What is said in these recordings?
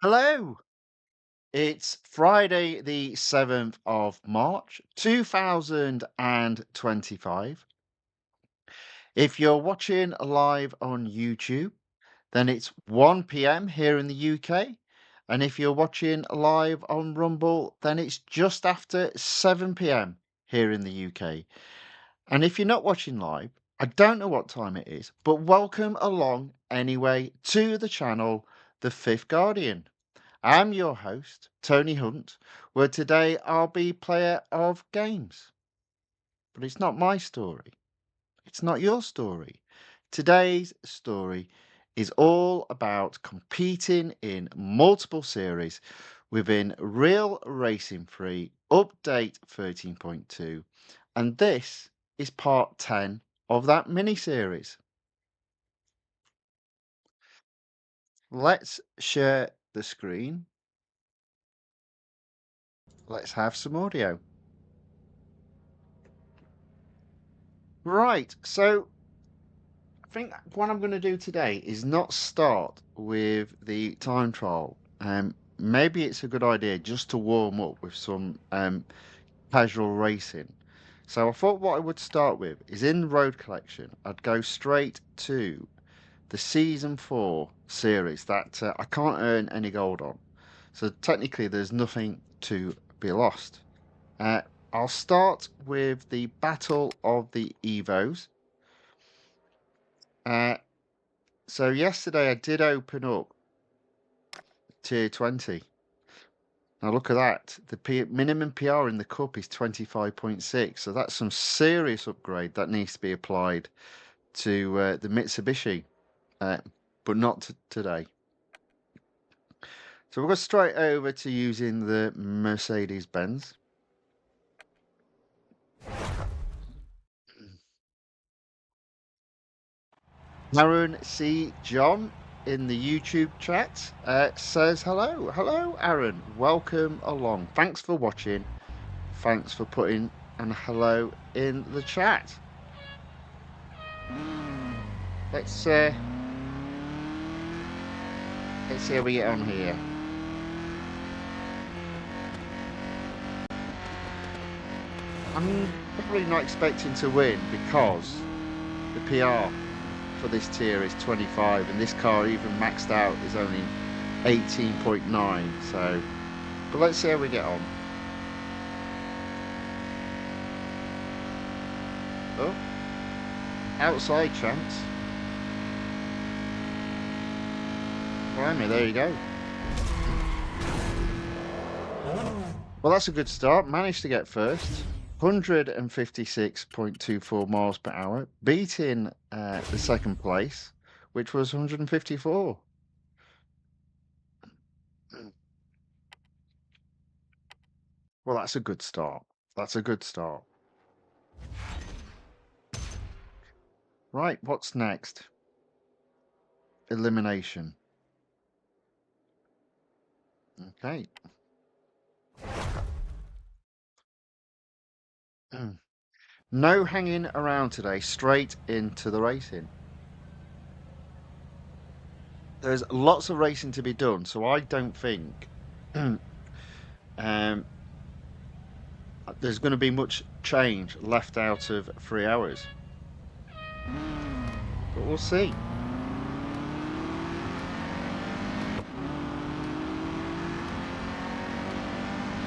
Hello. It's Friday, the 7th of March, 2025. If you're watching live on YouTube, then it's 1 p.m. here in the UK. And if you're watching live on Rumble, then it's just after 7 p.m. here in the UK. And if you're not watching live, I don't know what time it is, but welcome along anyway to the channel, The Fifth Guardian. I'm your host, Tony Hunt, where today I'll be player of games. But it's not my story. It's not your story. Today's story is all about competing in multiple series within Real Racing 3 Update 13.2. And this is part 10 of that mini series. Let's share the screen. Let's have some audio. Right, so I think what I'm going to do today is not start with the time trial. Maybe it's a good idea just to warm up with some casual racing. So I thought what I would start with is in road collection. I'd go straight to the season 4 series that I can't earn any gold on. So technically, there's nothing to be lost. Uh, I'll start with the Battle of the EVOs. Uh, So yesterday I did open up tier 20. Now look at that. The minimum PR in the cup is 25.6. So that's some serious upgrade that needs to be applied to the Mitsubishi, uh, but not today. So we'll go straight over to using the Mercedes-Benz. Aaron C. John in the YouTube chat says hello. Hello, Aaron. Welcome along. Thanks for watching. Thanks for putting an hello in the chat. Let's see how we get on here. I'm probably not expecting to win because the PR for this tier is 25 and this car even maxed out is only 18.9. So, but let's see how we get on. Oh, outside chance. Blimey, there you go. Well, that's a good start. Managed to get first. 156.24 miles per hour, beating the second place, which was 154. Well, that's a good start. That's a good start. Right, what's next? Elimination. Okay. No hanging around today, straight into the racing. There's lots of racing to be done, so I don't think um, there's going to be much change left out of 3 hours. But we'll see.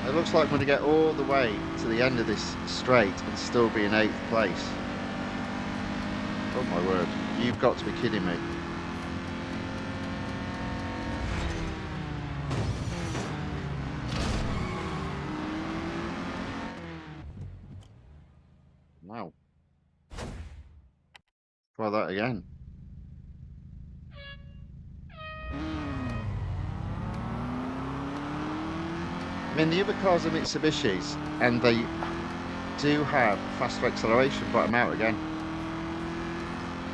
It looks like I'm going to get all the way to the end of this straight and still be in 8th place. Oh my word, you've got to be kidding me. Wow. Try that again. I mean, the other cars are Mitsubishis, and they do have faster acceleration, but I'm out again.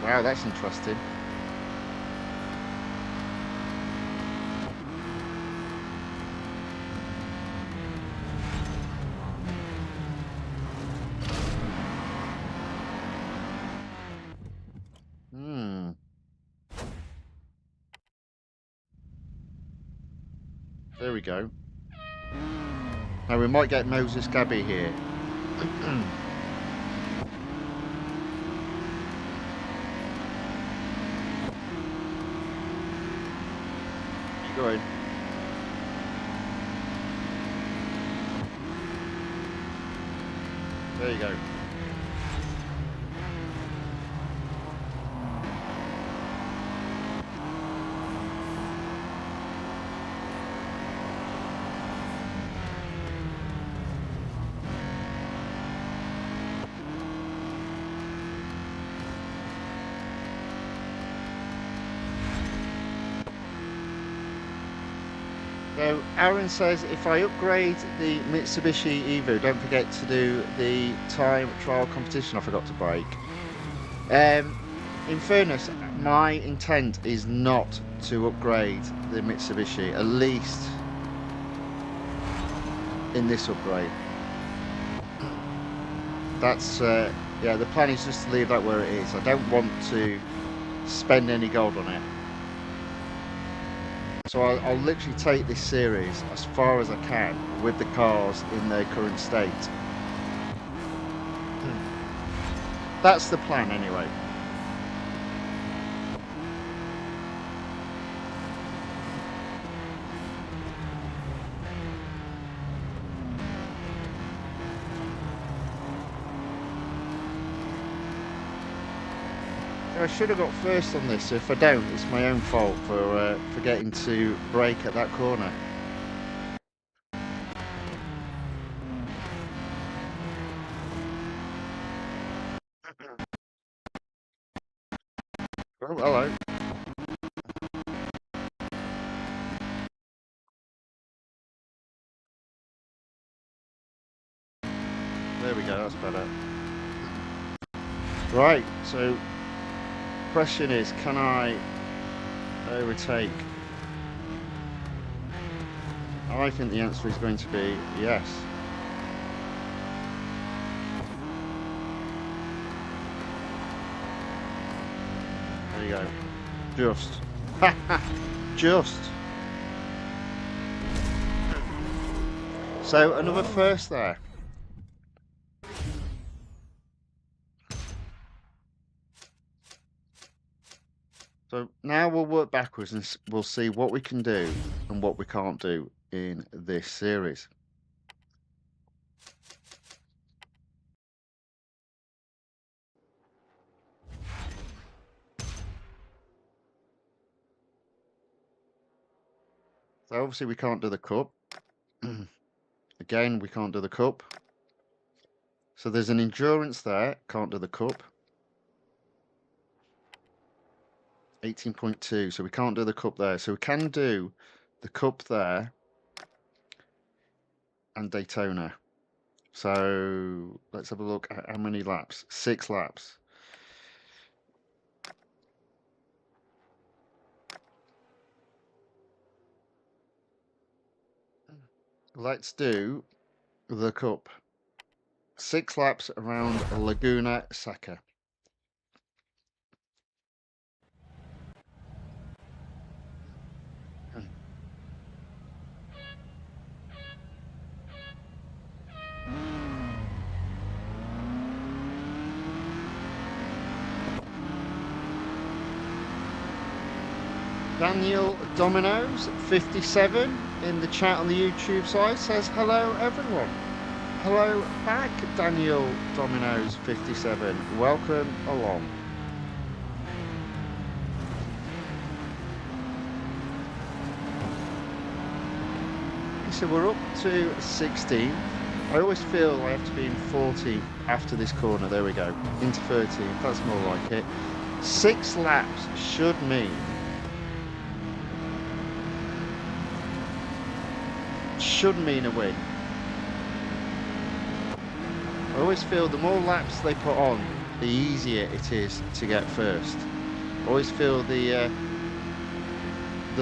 Wow, that's interesting. Hmm. There we go. Now we might get Moses Gabby here. Keep going. There you go. So Aaron says, if I upgrade the Mitsubishi Evo, don't forget to do the time trial competition I forgot to break. In fairness, my intent is not to upgrade the Mitsubishi, at least in this upgrade. That's, yeah, the plan is just to leave that where it is. I don't want to spend any gold on it. So I'll literally take this series as far as I can with the cars in their current state. That's the plan anyway. I should have got first on this, so if I don't, it's my own fault for forgetting to brake at that corner. Oh, hello. There we go, that's better. Right, so question is, can I overtake? I think the answer is going to be yes. There you go. Just. Just. So another first there. So now we'll work backwards and we'll see what we can do and what we can't do in this series. So obviously we can't do the cup. Again, we can't do the cup. So there's an endurance there, can't do the cup. 18.2, so we can't do the cup there. So we can do the cup there and Daytona. So let's have a look at how many laps. 6 laps. Let's do the cup. 6 laps around Laguna Seca. Daniel Dominoes 57 in the chat on the YouTube side says hello everyone. Hello back, Daniel Dominoes 57. Welcome along. So we're up to 16. I always feel I have to be in 40 after this corner. There we go. Into 13. That's more like it. 6 laps should mean a win. I always feel the more laps they put on, the easier it is to get first. I always feel the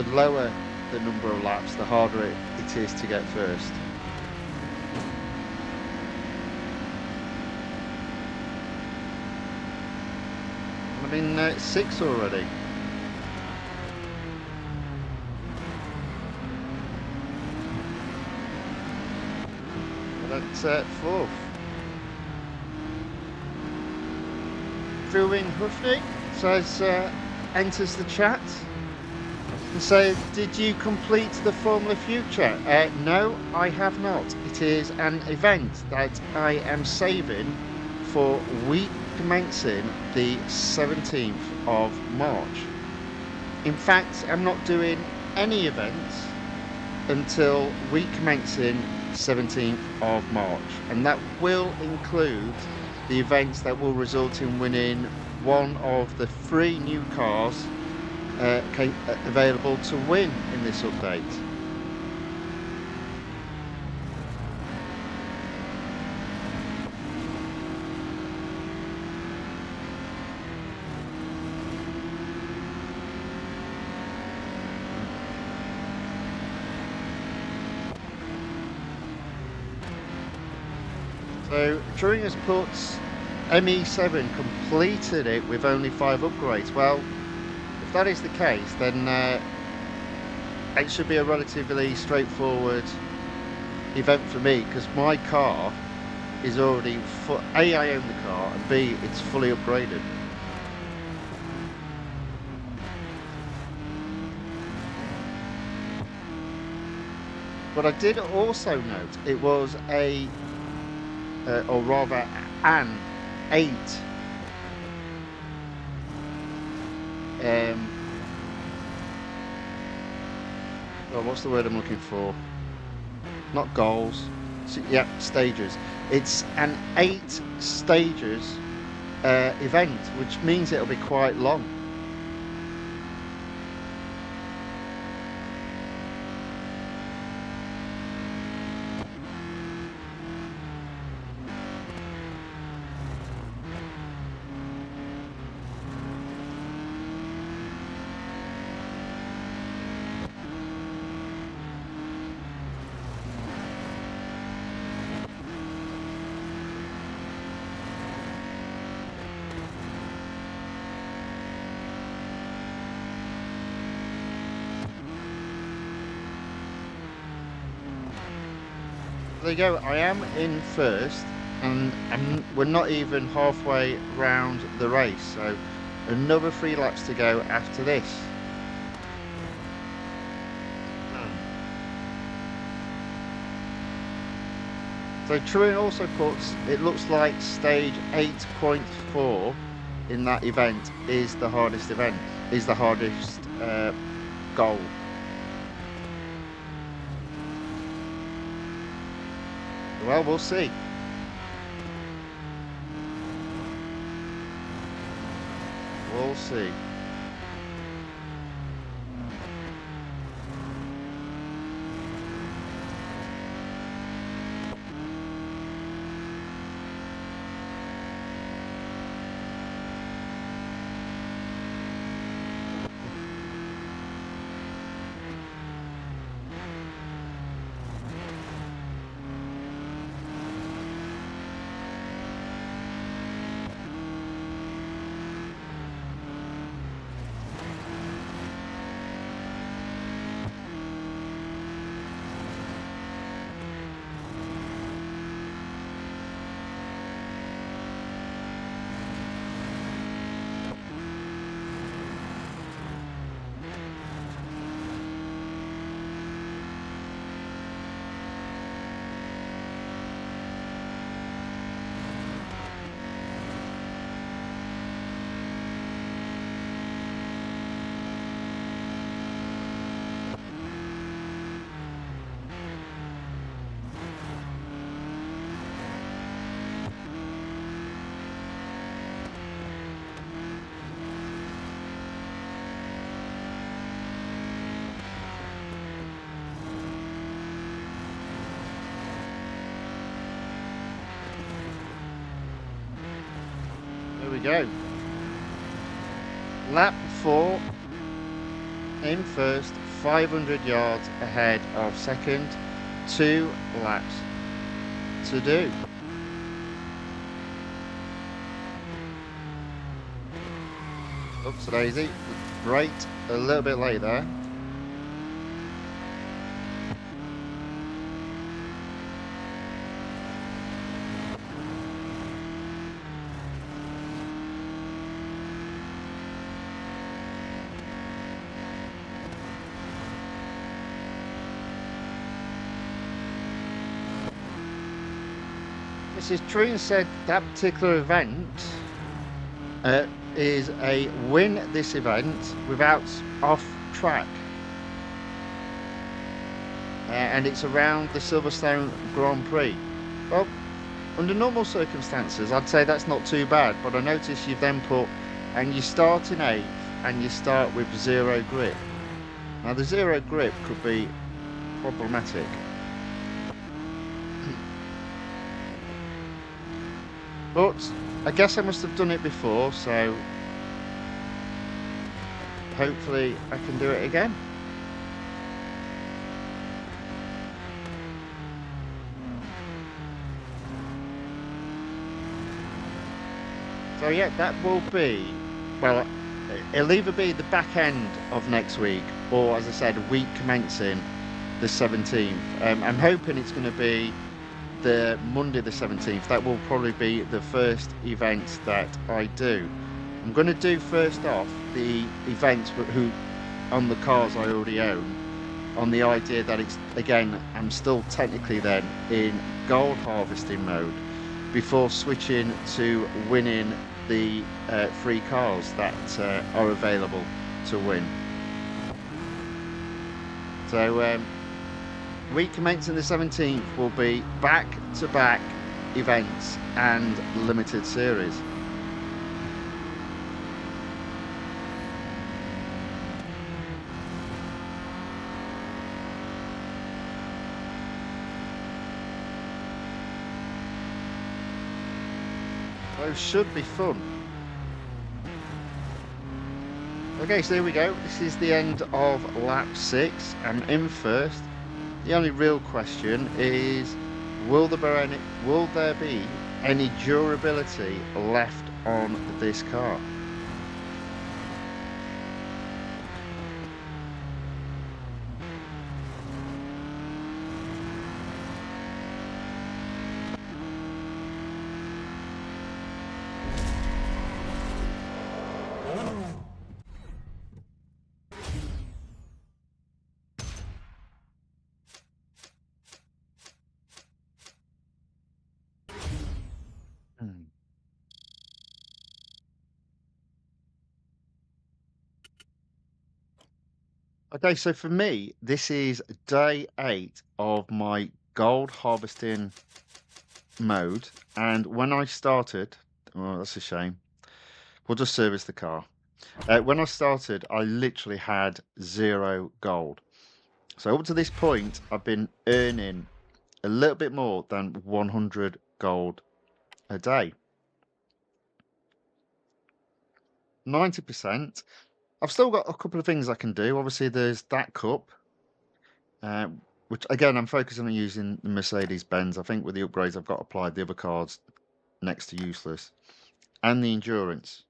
lower the number of laps, the harder it is to get first. I'm in 6 already. went fourth. Viewing Huffy says, enters the chat. So, did you complete the Formula Future? No, I have not. It is an event that I am saving for week commencing the 17th of March. In fact, I'm not doing any events until week commencing 17th of March, and that will include the events that will result in winning one of the 3 new cars available to win in this update. So Turing has put ME7 completed it with only 5 upgrades. Well, if that is the case, then it should be a relatively straightforward event for me, because my car is already A, I own the car, and B, it's fully upgraded. But I did also note it was a or rather an 8 well, what's the word I'm looking for? Not goals. So, yeah, stages. It's an 8 stages event, which means it'll be quite long. There you go, I am in first, and we're not even halfway round the race, so another 3 laps to go after this. So Truin also puts, it looks like stage 8.4 in that event is the hardest event, is the hardest goal. Well, we'll see. We'll see. We go. Lap 4 in first, 500 yards ahead of second, 2 laps to do. Oops, daisy. Right, a little bit late there. So Trian said that particular event is a win this event without off track. And it's around the Silverstone Grand Prix. Well, under normal circumstances, I'd say that's not too bad, but I notice you've then put, and you start in 8th, and you start with 0 grip. Now, the 0 grip could be problematic. But I guess I must have done it before, so hopefully I can do it again. So yeah, that will be, well, it'll either be the back end of next week, or as I said, week commencing the 17th. I'm hoping it's going to be the Monday the 17th. That will probably be the first event that I do. I'm going to do first off the events who on the cars I already own, on the idea that it's, again, I'm still technically then in gold harvesting mode before switching to winning the free cars that are available to win. So week commencing the 17th will be back-to-back events and limited series. Those should be fun. Okay, so here we go. This is the end of lap 6. I'm in first. The only real question is, will there be any durability left on this car? Hmm. Okay, so for me, this is day 8 of my gold harvesting mode. And when I started, oh, that's a shame. We'll just service the car. When I started, I literally had 0 gold. So up to this point, I've been earning a little bit more than 100 gold a day. 90%. I've still got a couple of things I can do. Obviously, there's that cup, which again, I'm focusing on using the Mercedes-Benz. I think with the upgrades I've got applied, the other cards next to useless. And the endurance.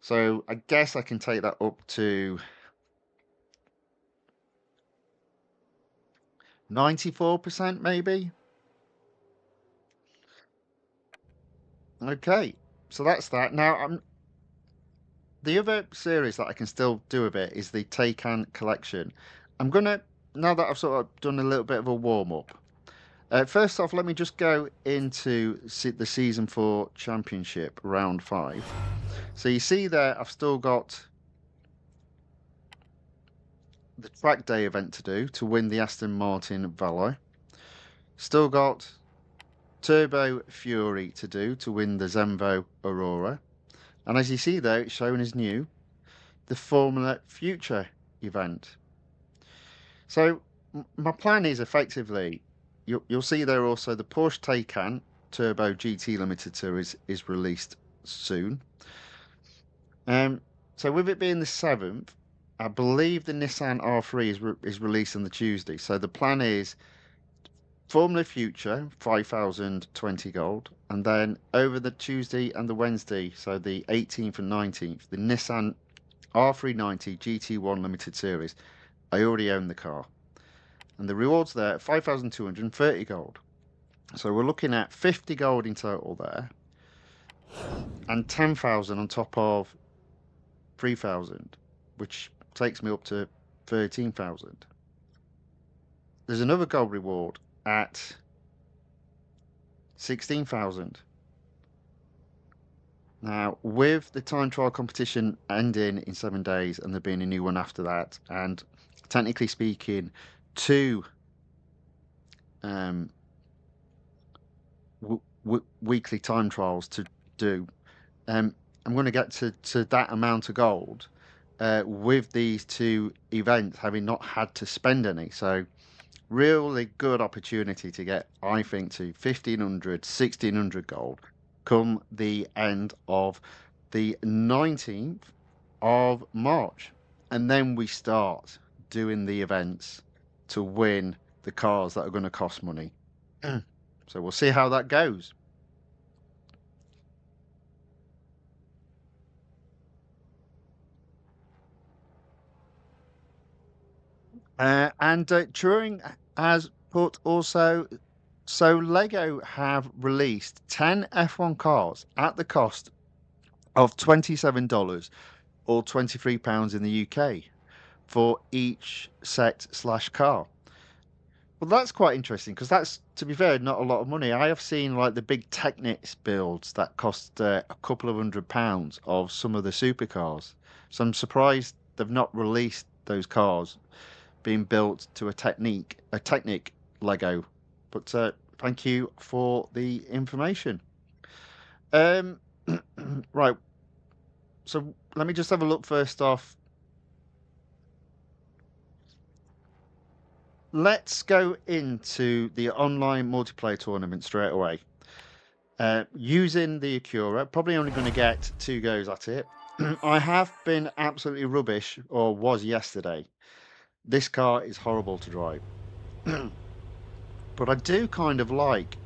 So I guess I can take that up to 94% maybe. Okay, so that's that. Now, the other series that I can still do a bit is the Taycan collection. I'm gonna, now that I've sort of done a little bit of a warm up. First off, let me just go into the season 4 championship round 5. So you see there, I've still got the track day event to do to win the Aston Martin Valo. Still got Turbo Fury to do to win the Zenvo Aurora. And as you see there, it's shown as new, the Formula Future event. So my plan is effectively, you'll see there also the Porsche Taycan Turbo GT Limited Series is released soon. So with it being the 7th, I believe the Nissan R3 is released on the Tuesday. So the plan is Formula Future 5,020 gold, and then over the Tuesday and the Wednesday, so the 18th and 19th, the Nissan R390 GT1 Limited Series. I already own the car. And the rewards there, 5,230 gold. So we're looking at 50 gold in total there. And 10,000 on top of 3,000, which takes me up to 13,000. There's another gold reward at 16,000. Now, with the time trial competition ending in 7 days and there being a new one after that, and technically speaking, two um, weekly time trials to do, um, I'm going to get to that amount of gold with these two events having not had to spend any. So, really good opportunity to get, I think, to 1,500, 1,600 gold come the end of the 19th of March. And then we start doing the events to win the cars that are going to cost money. So we'll see how that goes. And Turing has put also, so Lego have released 10 F1 cars at the cost of $27 or £23 in the UK for each set slash car. Well, that's quite interesting because that's, to be fair, not a lot of money. I have seen like the big Technics builds that cost a couple of £100 of some of the supercars. So I'm surprised they've not released those cars being built to a Technic Lego. But thank you for the information. Um, right. So let me just have a look first off. Let's go into the online multiplayer tournament straight away. Using the Acura, probably only going to get 2 goes at it. I have been absolutely rubbish, or was yesterday. This car is horrible to drive. But I do kind of like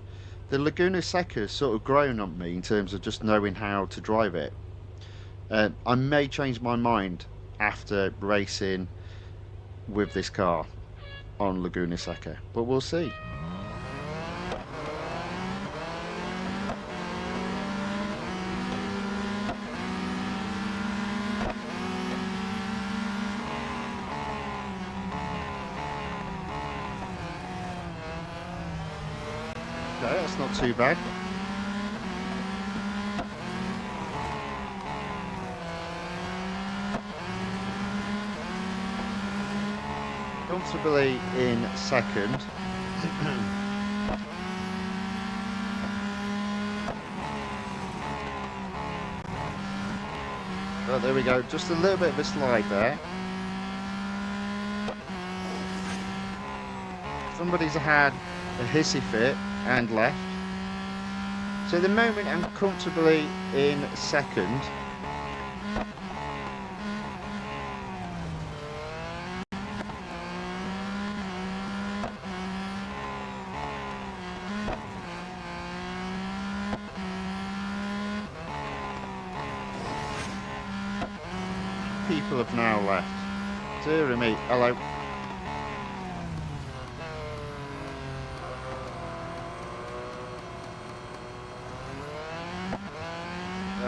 the Laguna Seca's sort of grown on me in terms of just knowing how to drive it. I may change my mind after racing with this car on Laguna Seca, but we'll see. Okay, that's not too bad. Comfortably in second. Oh, there we go. Just a little bit of a slide there. Somebody's had a hissy fit and left. So at the moment I'm comfortably in second. People have now left. Dear me, hello.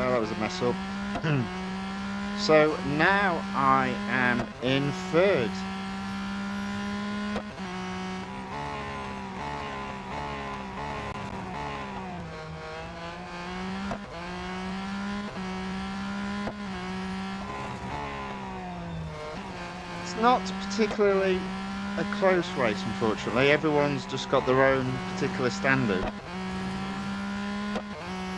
Oh, that was a mess up. So now I am in third. It's not particularly a close race, unfortunately. Everyone's just got their own particular standard.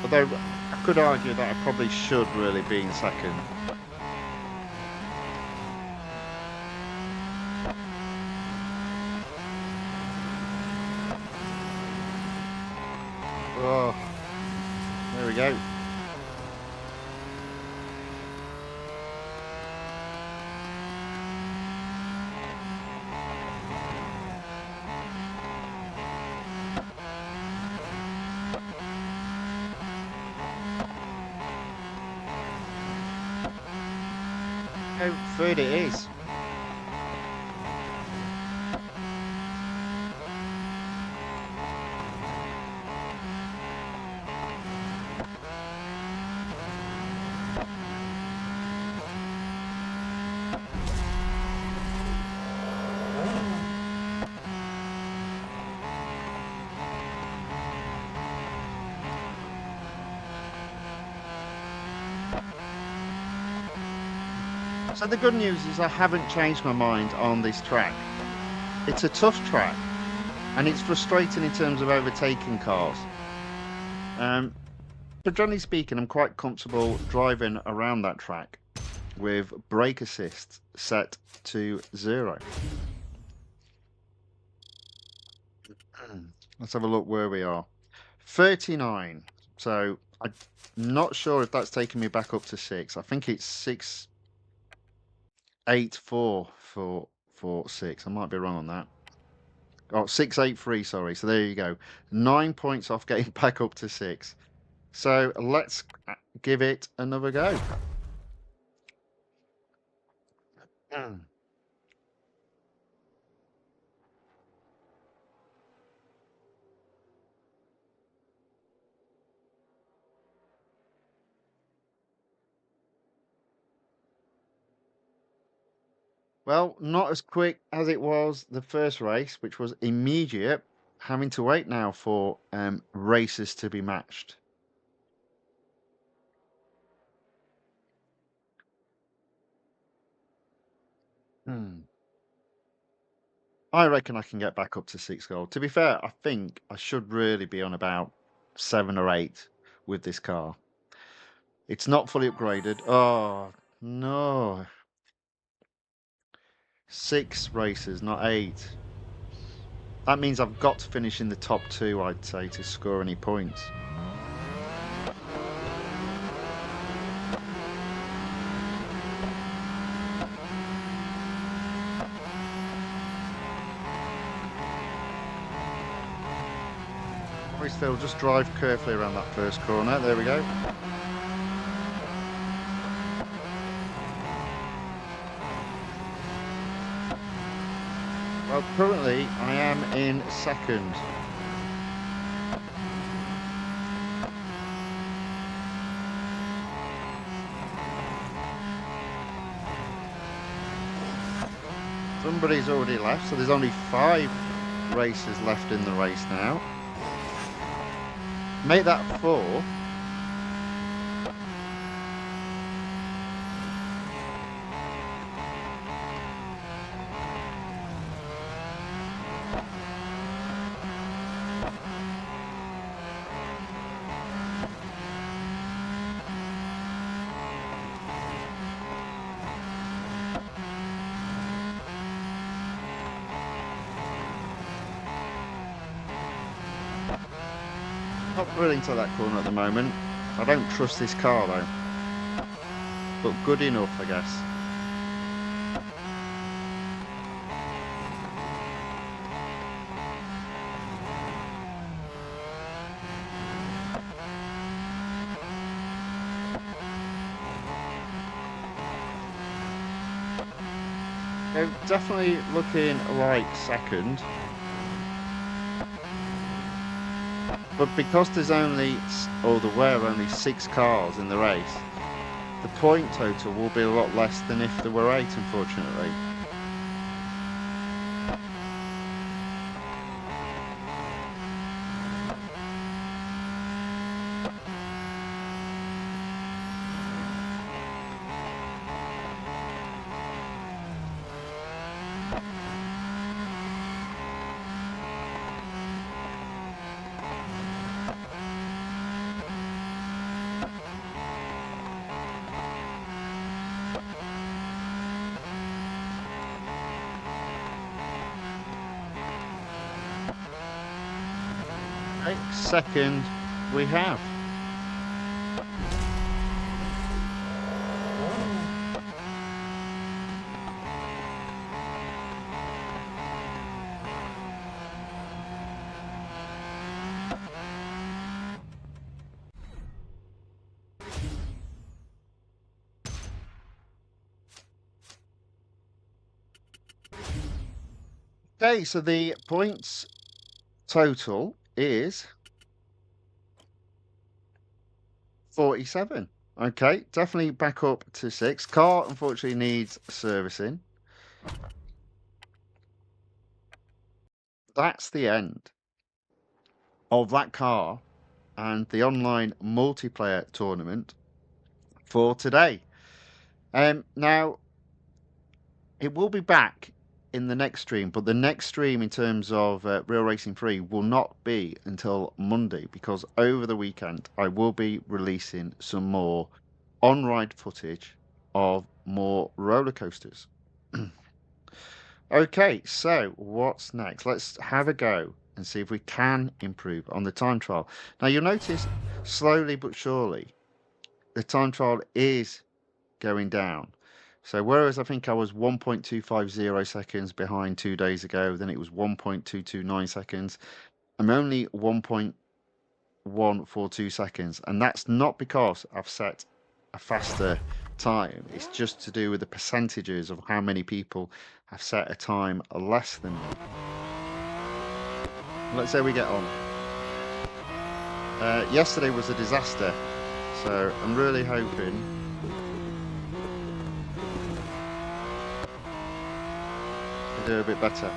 Although I could argue that I probably should really be in second. Oh, there we go. Oh, third it is. So the good news is I haven't changed my mind on this track. It's a tough track, and it's frustrating in terms of overtaking cars. Um, but generally speaking, I'm quite comfortable driving around that track with brake assist set to 0. Let's have a look where we are. 39. So I'm not sure if that's taking me back up to 6. I think it's 684 for 6. I might be wrong on that. Oh, 683, sorry. So there you go. 9 points off getting back up to 6. So let's give it another go. Mm. Well, not as quick as it was the first race, which was immediate. Having to wait now for races to be matched. Hmm. I reckon I can get back up to 6 gold. To be fair, I think I should really be on about 7 or 8 with this car. It's not fully upgraded. Oh, no. 6 races, not 8. That means I've got to finish in the top 2, I'd say, to score any points. Phil, just drive carefully around that first corner. There we go. Well, currently I am in second. Somebody's already left, so there's only 5 races left in the race now. Make that 4. Not really into that corner at the moment. I don't trust this car though. But good enough, I guess. So definitely looking like second. But because there's only, or there were only 6 cars in the race, the point total will be a lot less than if there were 8, unfortunately. Okay, second we have. Okay, so the points total is 47. Okay, definitely back up to 6. Car unfortunately needs servicing. That's the end of that car and the online multiplayer tournament for today. Now It will be back in the next stream, but the next stream in terms of Real Racing 3 will not be until Monday because over the weekend I will be releasing some more on-ride footage of more roller coasters. Okay, so what's next? Let's have a go and see if we can improve on the time trial. Now you'll notice slowly but surely the time trial is going down. So whereas I think I was 1.250 seconds behind 2 days ago, then it was 1.229 seconds. I'm only 1.142 seconds, and that's not because I've set a faster time. It's just to do with the percentages of how many people have set a time less than me. Let's say we get on. Yesterday was a disaster, so I'm really hoping to do a bit better.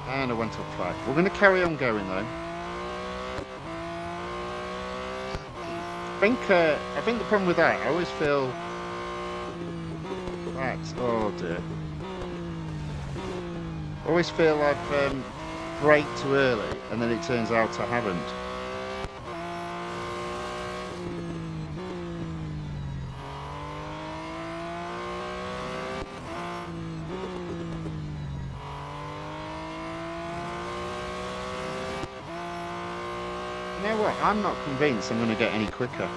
And I went off track. We're going to carry on going though. I think the problem with that, I always feel that, oh dear. I always feel I've braked too early and then it turns out I haven't. You know what? I'm not convinced I'm going to get any quicker.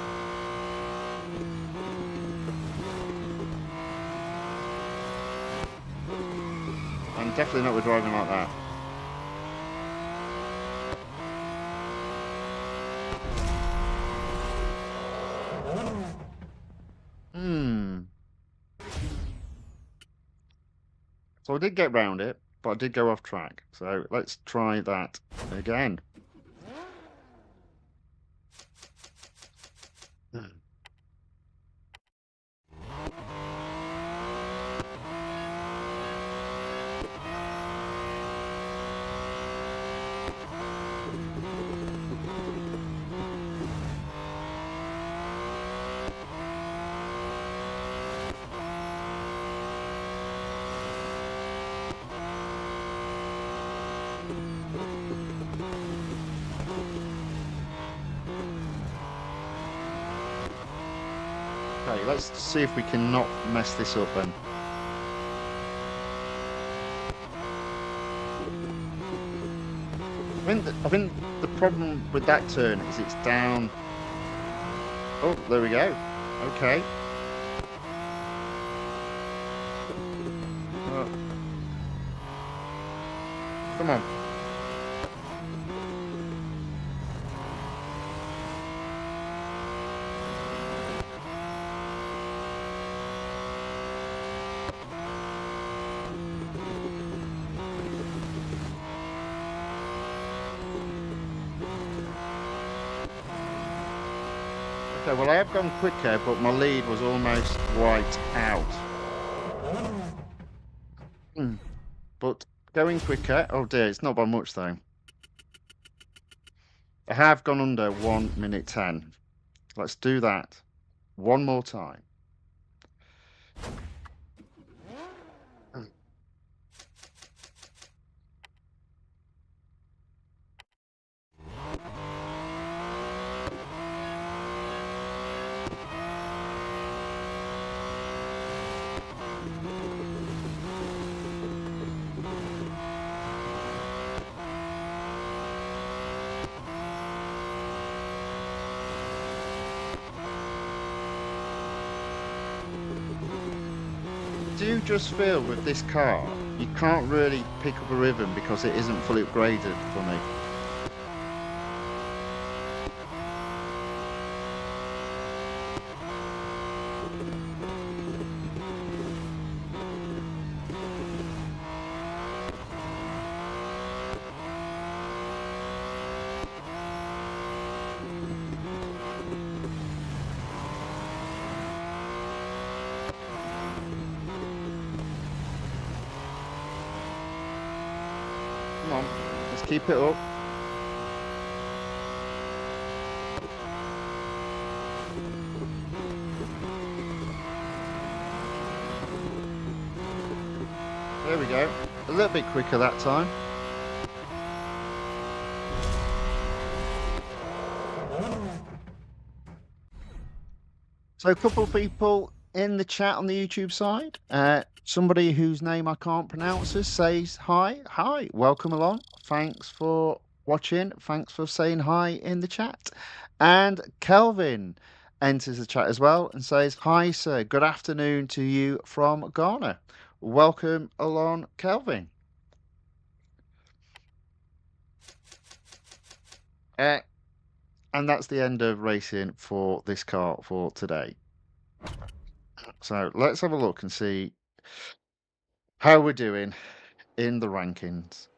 I'm definitely not with driving like that. So I did get round it, but I did go off track. So let's try that again. Okay, let's see if we can not mess this up then. I think the problem with that turn is it's down. Oh, there we go. Okay. Come on. Okay, well I have gone quicker, but my lead was almost wiped out. But going quicker, oh dear, it's not by much though. I have gone under 1 minute 10. Let's do that one more time. Do you just feel with this car, you can't really pick up a rhythm because it isn't fully upgraded for me? Come on, let's keep it up. There we go. A little bit quicker that time. So a couple of people in the chat on the YouTube side. Somebody whose name I can't pronounce says hi. Hi, welcome along. Thanks for watching. Thanks for saying hi in the chat. And Kelvin enters the chat as well and says, hi, sir. Good afternoon to you from Ghana. Welcome along, Kelvin. And that's the end of racing for this car for today. So let's have a look and see how we're doing in the rankings.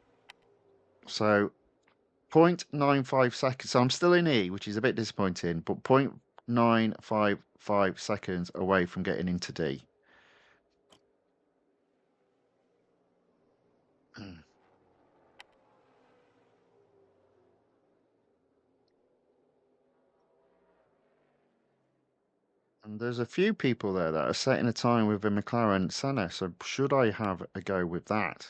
So 0.95 seconds. So I'm still in E, which is a bit disappointing, but 0.955 seconds away from getting into D. And there's a few people there that are setting a time with a McLaren Senna, so should I have a go with that?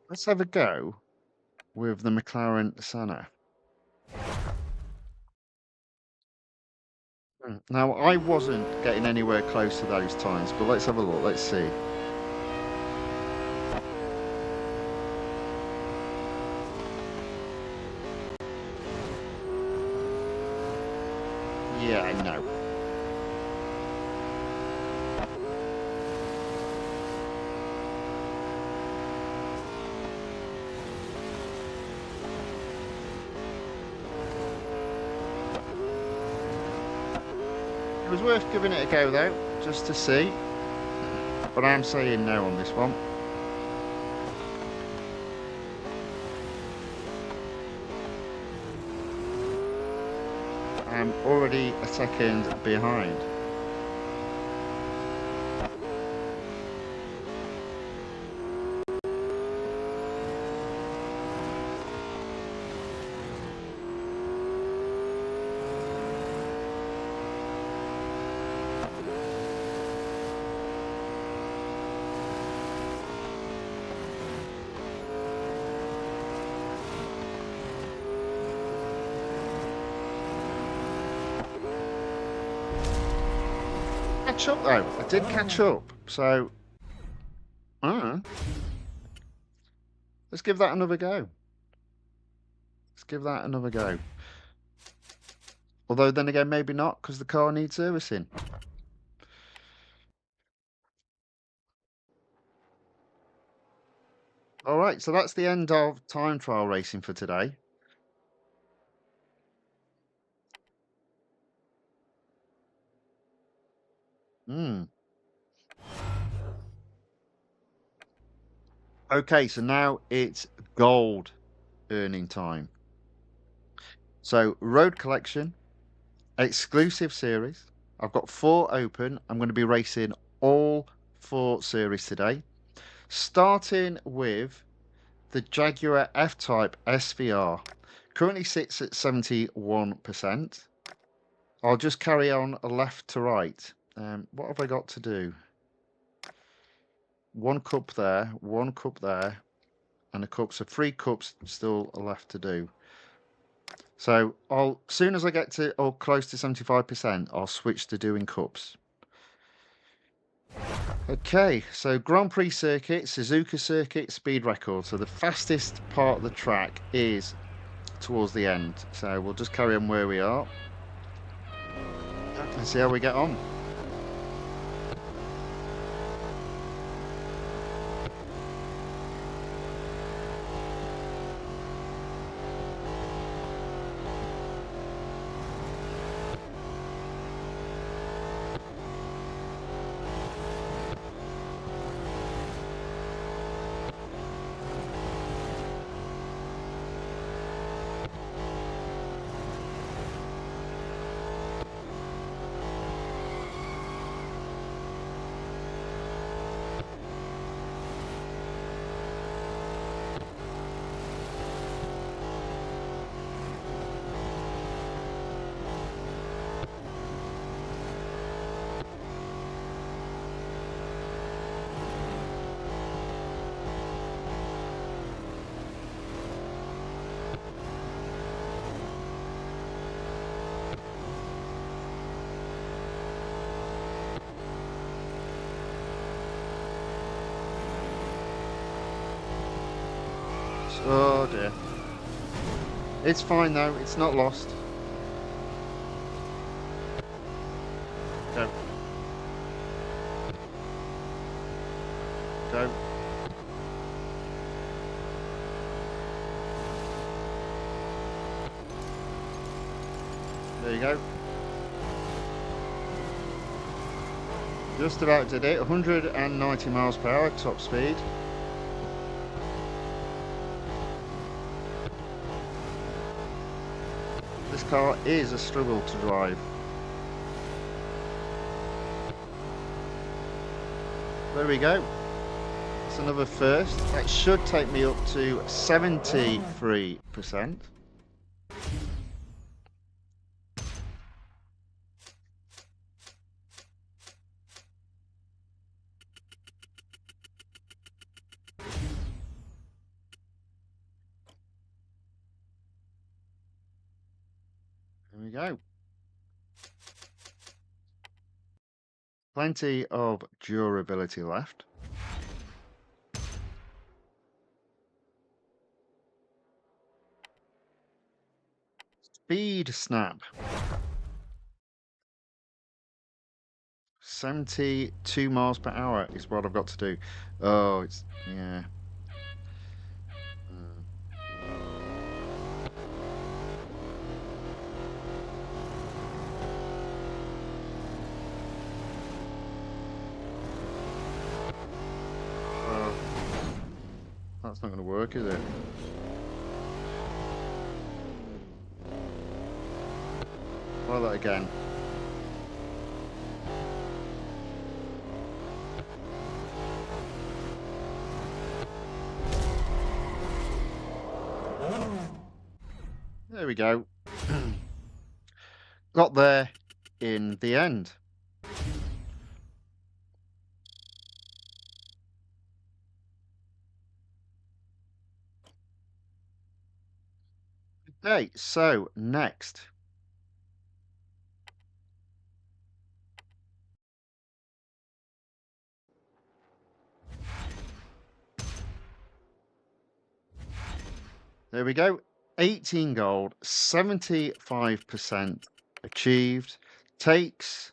Let's have a go with the McLaren Senna. Now, I wasn't getting anywhere close to those times, but let's have a look. Let's see. Yeah, I know. It was worth giving it a go, though, just to see. But I'm saying no on this one. I'm already a second behind. Catch up though. I did catch up. So, let's give that another go. Let's give that another go. Although then again, maybe not, because the car needs servicing. All right, so that's the end of time trial racing for today. Okay, so now it's gold earning time. So road collection, exclusive series. I've got 4 open. I'm going to be racing all 4 series today. Starting with the Jaguar F-Type SVR. Currently sits at 71%. I'll just carry on left to right. What have I got to do? 1 cup there, 1 cup there, and a cup. So 3 cups still left to do. So as soon as I get to or close to 75%, I'll switch to doing cups. Okay, so Grand Prix circuit, Suzuka circuit, speed record. So the fastest part of the track is towards the end. So we'll just carry on where we are and see how we get on. lost. Oh dear. It's fine though, it's not lost. Go. Go. There you go. Just about did it. 190 miles per hour top speed. This car is a struggle to drive. There we go. It's another first. That should take me up to 73%. There we go. Plenty of durability left. Speed snap. 72 miles per hour is what I've got to do. Oh, it's, yeah. That's not going to work, is it? Try that again. There we go. Got there in the end. Okay, so next. There we go. 18 gold, 75% achieved. Takes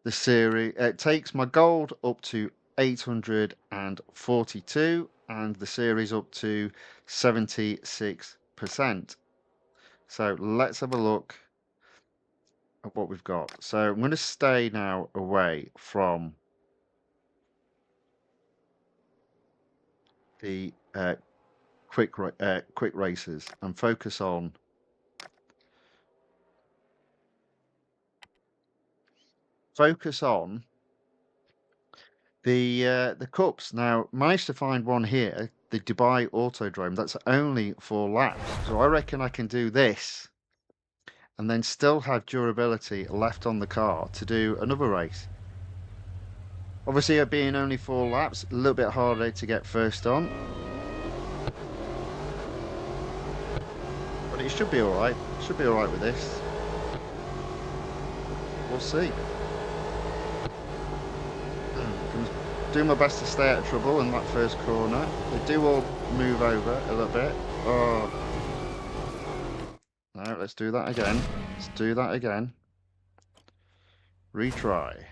the series, it takes my gold up to 842 and the series up to 76%. So let's have a look at what we've got. So I'm going to stay now away from the quick races and focus on the cups. Now, managed to find one here, the Dubai Autodrome. That's only 4 laps, so I reckon I can do this and then still have durability left on the car to do another race. Obviously, it being only 4 laps, a little bit harder to get first on, but it should be all right. Should be all right with this. We'll see. Do my best to stay out of trouble in that first corner. They do all move over a little bit. Oh. No, let's do that again. Let's do that again. Retry.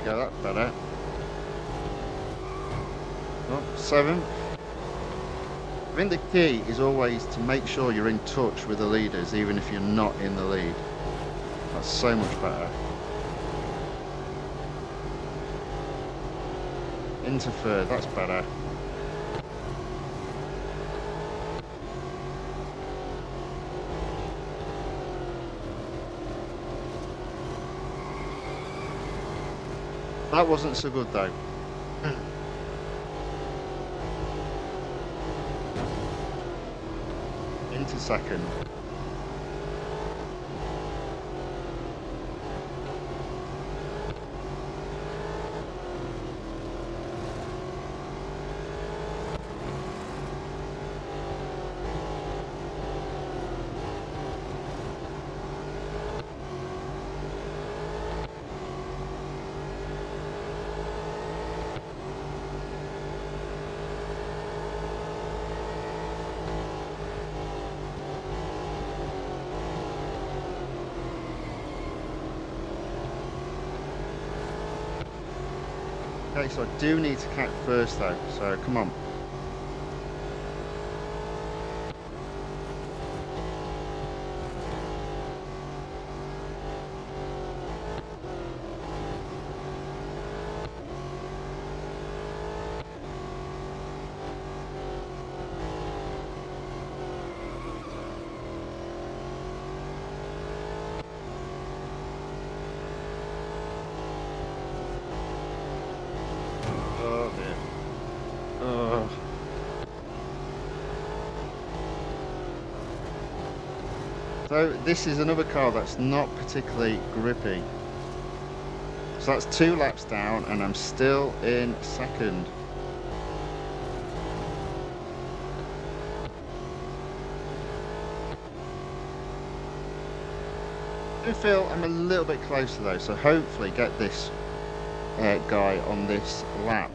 That's better. Oh, 7th. I think the key is always to make sure you're in touch with the leaders, even if you're not in the lead. That's so much better. Into third, that's better. That wasn't so good though. Into second. Okay, so I do need to catch first though, so come on. Oh dear. Oh. So this is another car that's not particularly grippy. So that's 2 laps down and I'm still in second. I feel I'm a little bit closer though, so hopefully get this guy on this lap.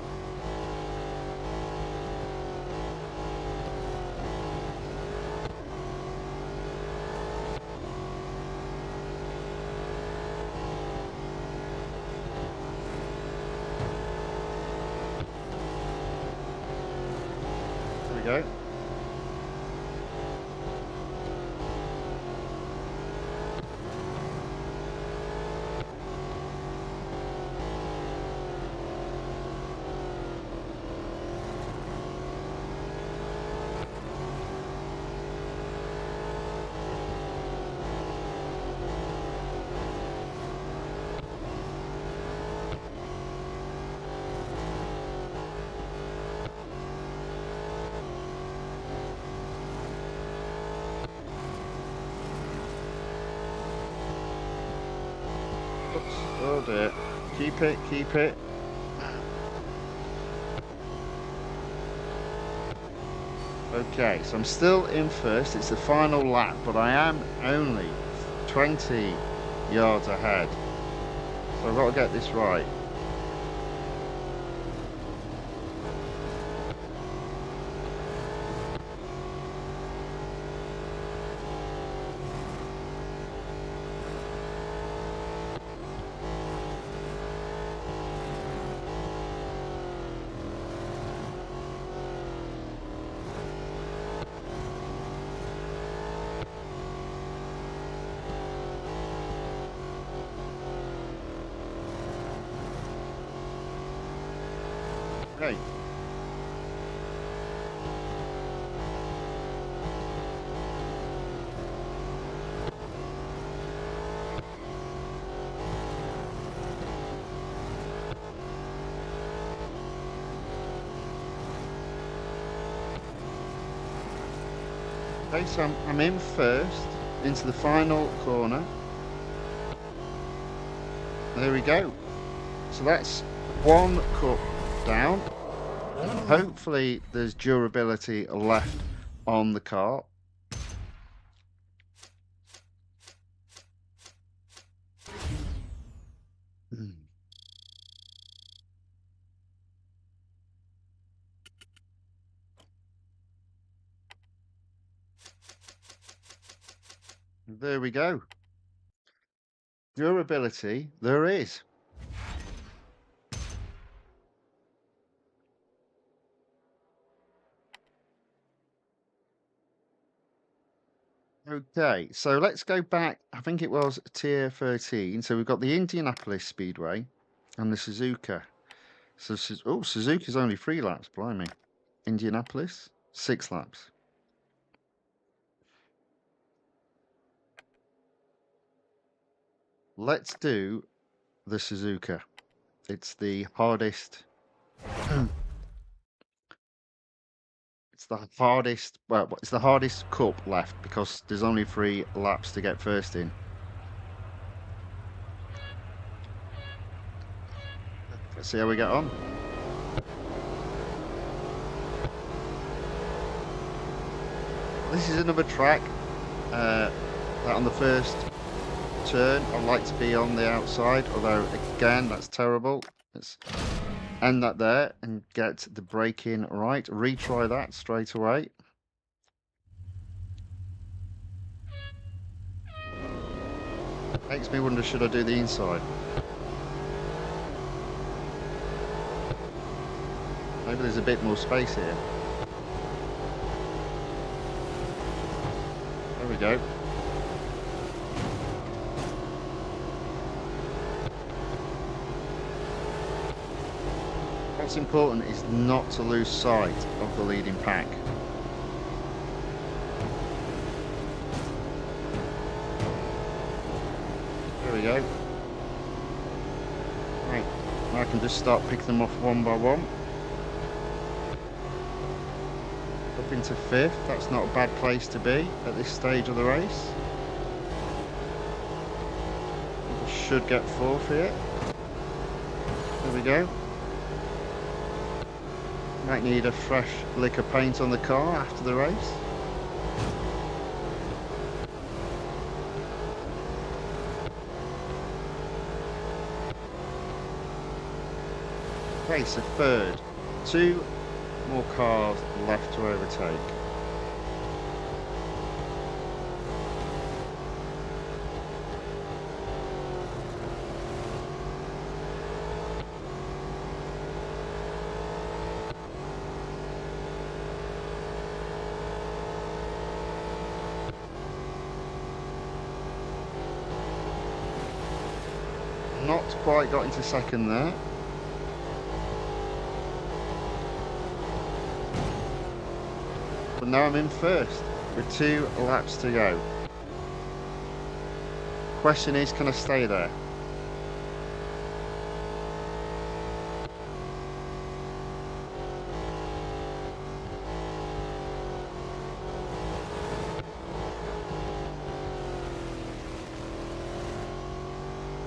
There we go. Oops. Oh dear. Keep it, keep it. Okay, so I'm still in first. It's the final lap, but I am only 20 yards ahead. So I've got to get this right. Okay. Okay, so I'm in first into the final corner. There we go. So that's 1 cup down. Hopefully there's durability left on the car. There we go. Durability there is. Okay, so let's go back. I think it was tier 13. So we've got the Indianapolis Speedway and the Suzuka. So, Suzuka's only 3 laps, blimey. Indianapolis, 6 laps. Let's do the Suzuka. It's the hardest. It's the hardest. Well, it's the hardest cup left because there's only 3 laps to get first in. Let's see how we get on. This is another track that on the first turn I like to be on the outside, although again that's terrible. Let's end that there and get the braking right. Retry that straight away. Makes me wonder, should I do the inside? Maybe there's a bit more space here. There we go. What's important is not to lose sight of the leading pack. There we go. Right, now I can just start picking them off one by one. Up into 5th, that's not a bad place to be at this stage of the race. I should get 4th here. There we go. Might need a fresh lick of paint on the car after the race. Okay, so 3rd. 2 more cars left to overtake. Not quite got into 2nd there. But now I'm in 1st with 2 laps to go. Question is, can I stay there?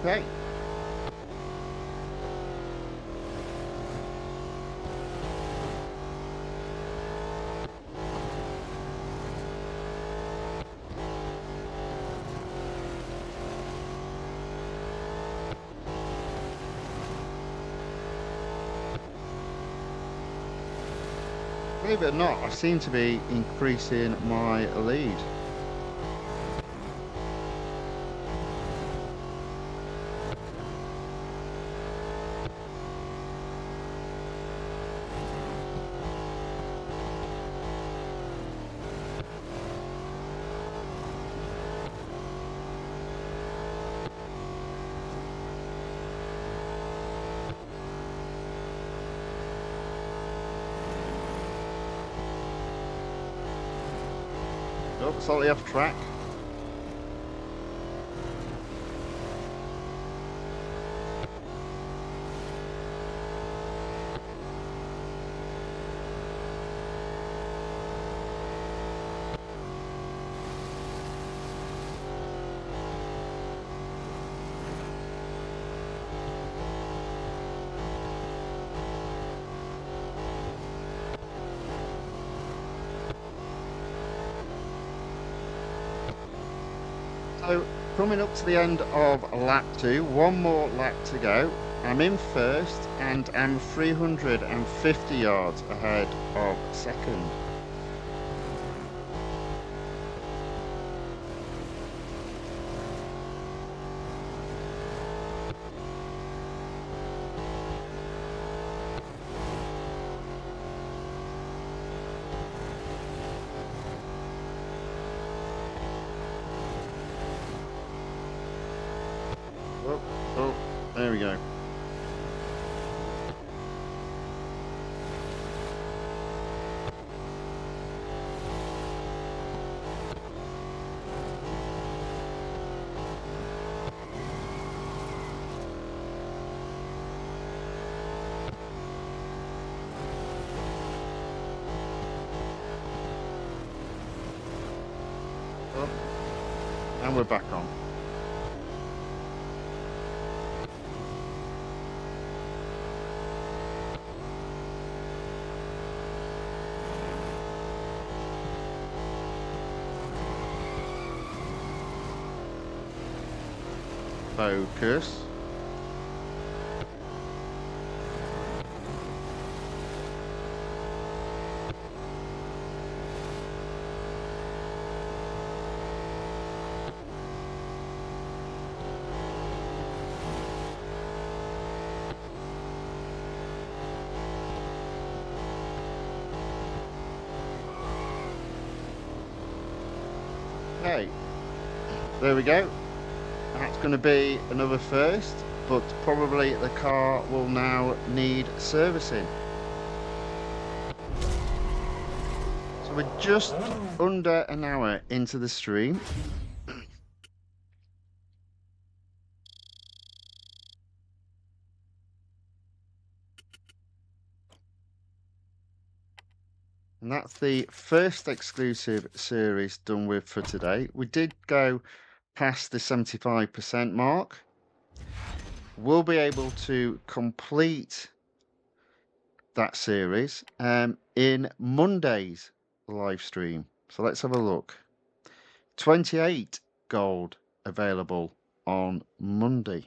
Okay. Believe it or not, I seem to be increasing my lead. Oh, slightly off track. So, coming up to the end of lap 2, one more lap to go. I'm in 1st and I'm 350 yards ahead of 2nd. Oh, there we go. Oh, and we're back on. Focus. Okay, there we go. That's going to be another first, but probably the car will now need servicing. So we're just under an hour into the stream. And that's the first exclusive series done with for today. We did go past the 75% mark. We'll be able to complete that series in Monday's live stream. So let's have a look. 28 gold available on Monday.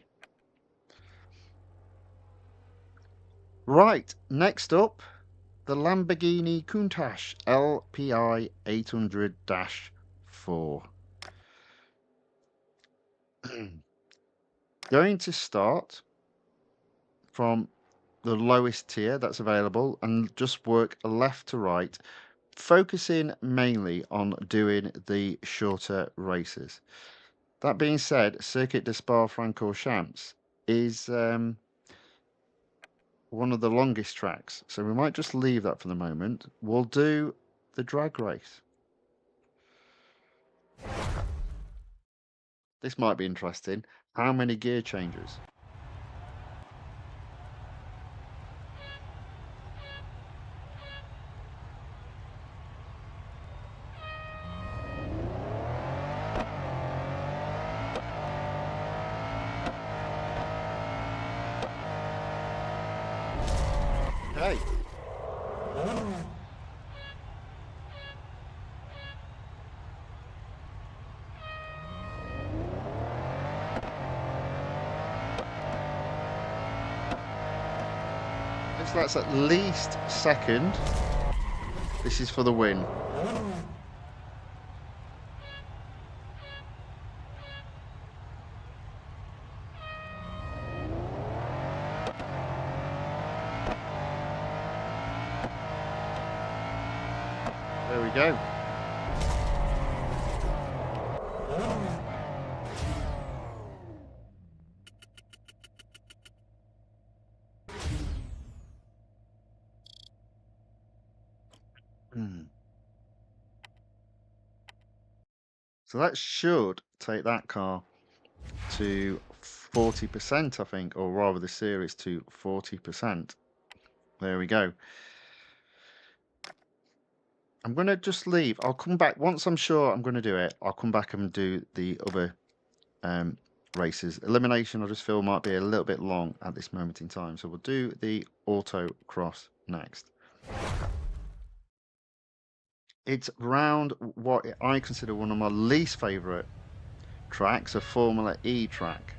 Right, next up, the Lamborghini Countach LPI 800-4. Going to start from the lowest tier that's available and just work left to right, focusing mainly on doing the shorter races. That being said, Circuit de Spa-Francorchamps is one of the longest tracks, so we might just leave that for the moment. We'll do the drag race. This might be interesting. How many gear changes? Okay. Looks like that's at least second. This is for the win. There we go. So that should take that car to 40%, I think, or rather the series to 40%. There we go. I'm going to just leave. I'll come back once I'm sure I'm going to do it. I'll come back and do the other races. Elimination, I just feel might be a little bit long at this moment in time. So we'll do the autocross next. It's round what I consider one of my least favourite tracks, a Formula E track.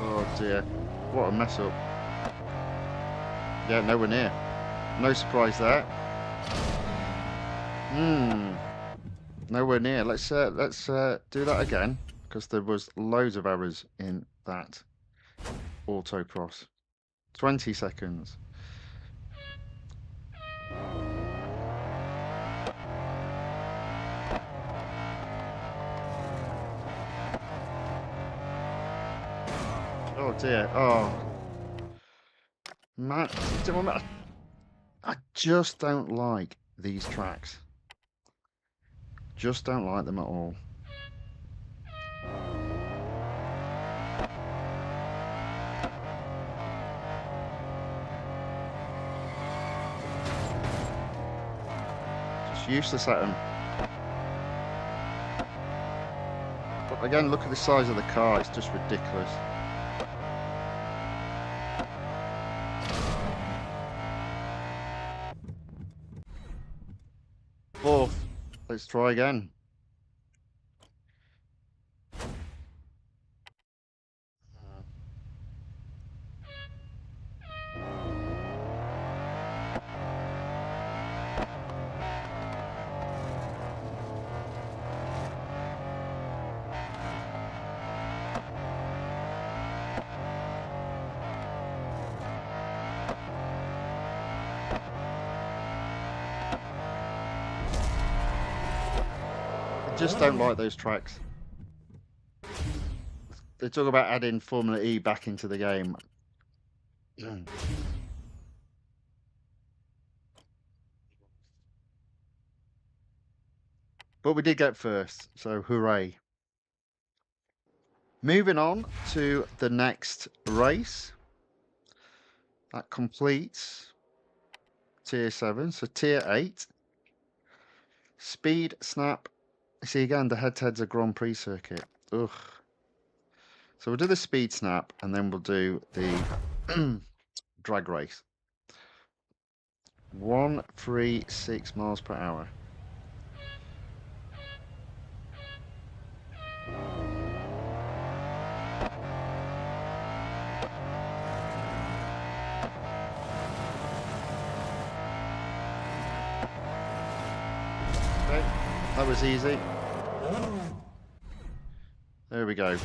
Oh dear, what a mess up. Yeah, nowhere near. No surprise there. Nowhere near. Let's do that again, because there was loads of errors in that autocross. 20 seconds. Oh dear. Oh. Man, I just don't like these tracks. Just don't like them at all. Just useless at them. But again, look at the size of the car. It's just ridiculous. Fourth. Let's try again. just don't like those tracks. They talk about adding Formula E back into the game. But we did get first, so hooray. Moving on to the next race. That completes Tier 7, so Tier 8. Speed Snap. See, again, the head-to-head's a Grand Prix circuit. Ugh. So we'll do the Speed Snap, and then we'll do the drag race. 136 miles per hour. Okay, that was easy. There we go.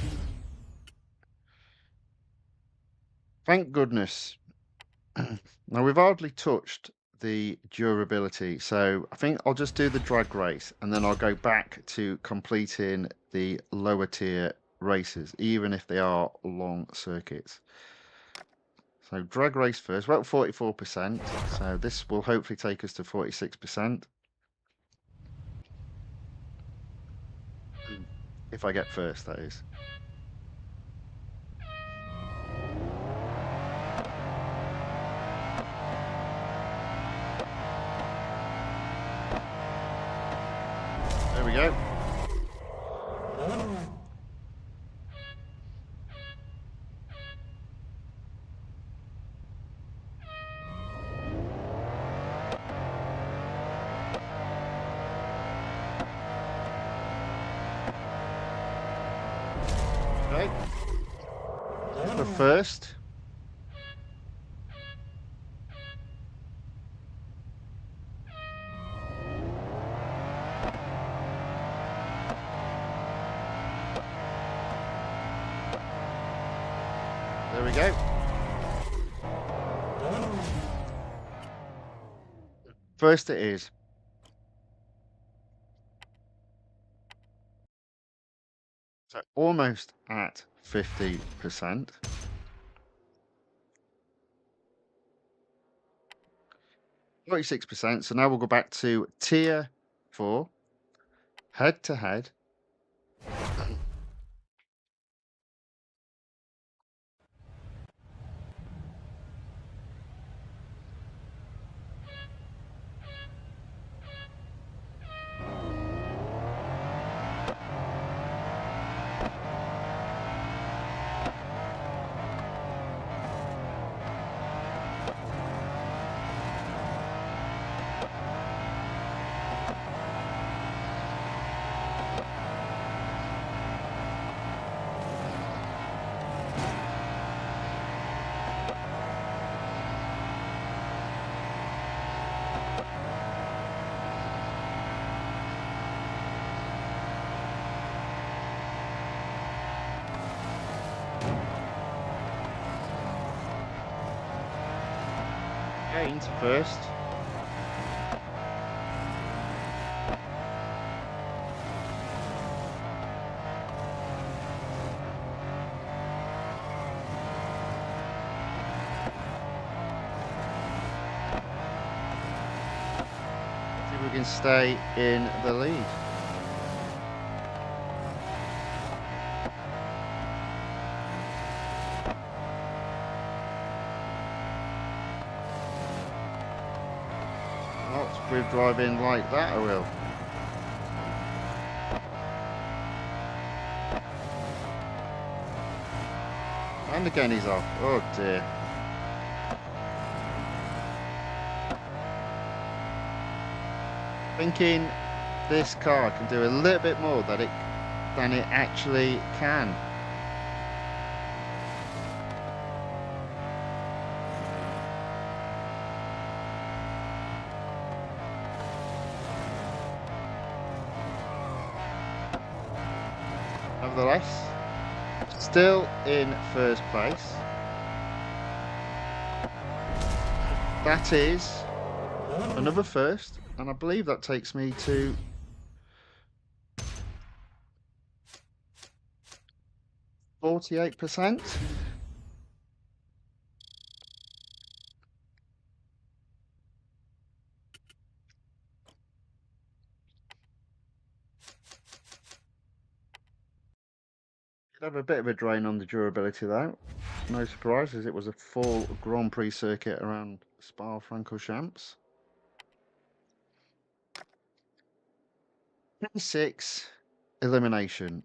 Thank goodness. Now, we've hardly touched the durability, so I think I'll just do the drag race, and then I'll go back to completing the lower tier races, even if they are long circuits. So drag race first. We're at 44%, so this will hopefully take us to 46%. If I get first, that is. There we go. Okay. The first. There we go. First it is. So almost at 50%. %. So now we'll go back to tier 4, head to head. Into first. See if we can stay in the lead. With driving like that, I will. And again he's off. Oh dear. Thinking this car can do a little bit more than it actually can. Nevertheless, still in first place. That is another first, and I believe that takes me to 48%. Did have a bit of a drain on the durability though. No surprise, as it was a full Grand Prix circuit around Spa-Francorchamps. 6 elimination.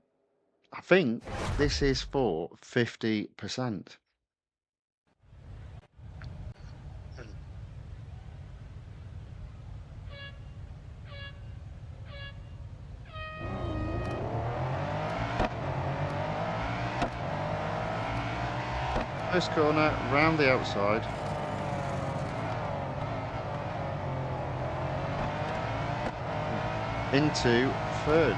I think this is for 50%. First corner, round the outside. Into third.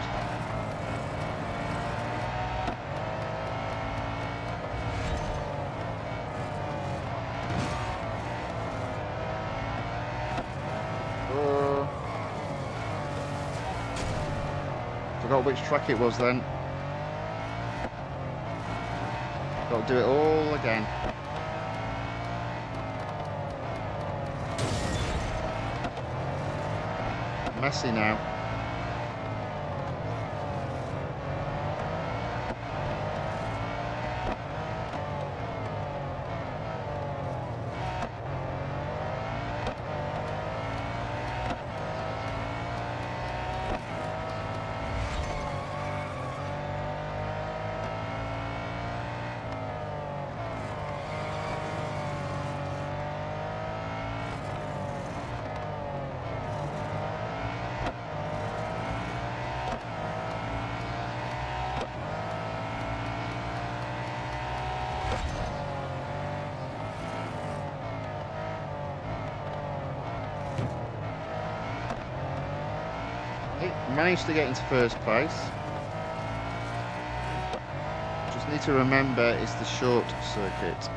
Forgot which track it was then. Got to do it all again. Messy now. Managed to get into first place. Just need to remember it's the short circuit.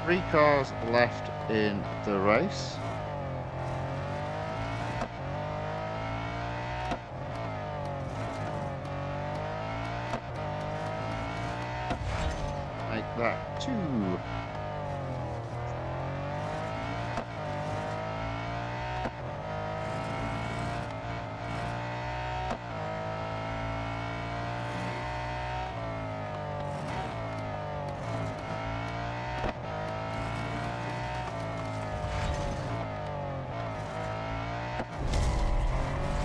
Three cars left in the race. That 2.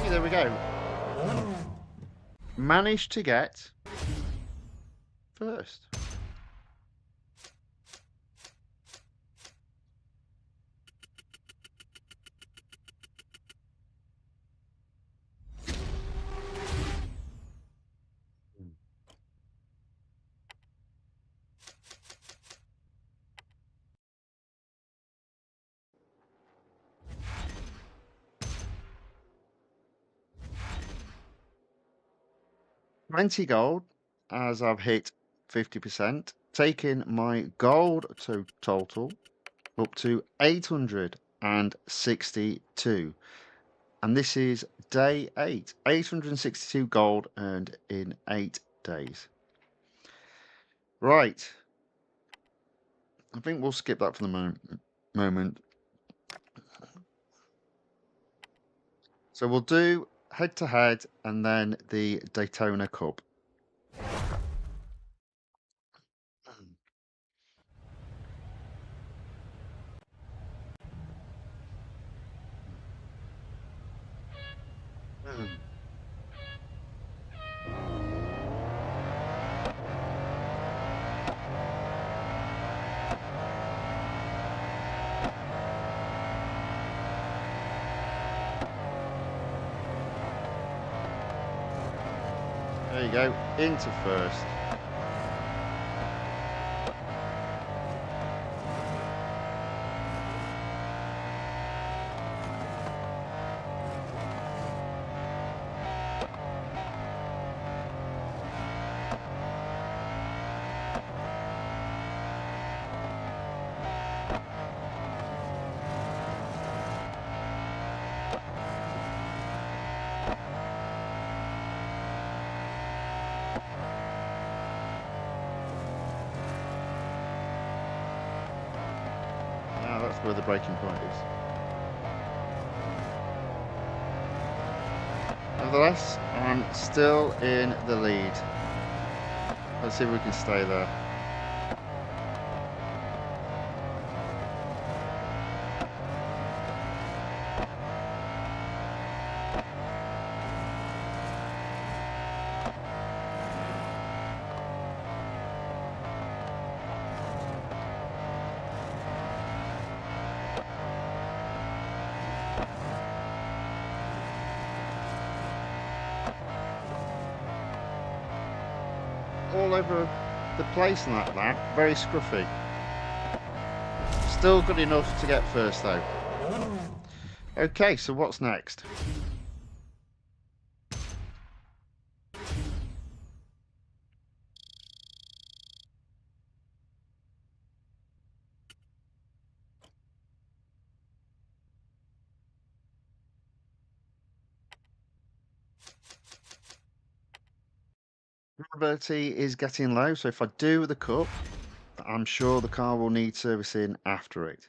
There we go. Managed to get first. $20 gold as I've hit 50%, taking my gold to total up to 862. And this is day 8. 862 gold earned in 8 days. Right. I think we'll skip that for the moment. So we'll do head to head and then the Daytona Cup. There you go, into first. where the braking point is. Nevertheless, I'm still in the lead. Let's see if we can stay there. All over the place in that lap, very scruffy. Still good enough to get first though. Okay, so what's next? Durability is getting low, so if I do the cup, I'm sure the car will need servicing after it.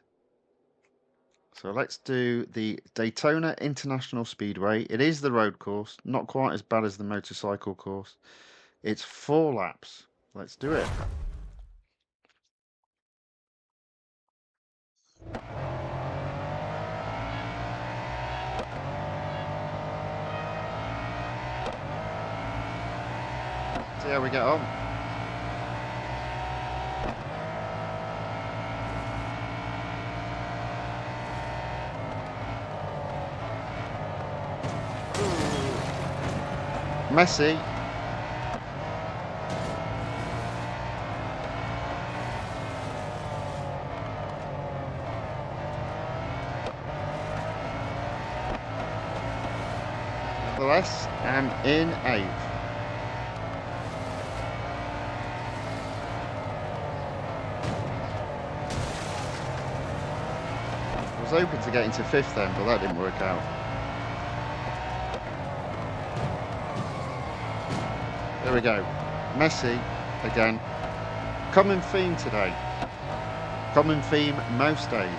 So let's do the Daytona International Speedway. It is the road course, not quite as bad as the motorcycle course. It's 4 laps. Let's do it. See how we get on. Messy. Nevertheless, I'm in 8th. I was hoping to get into 5th then, but that didn't work out. There we go. Messy again. Common theme today. Common theme most days.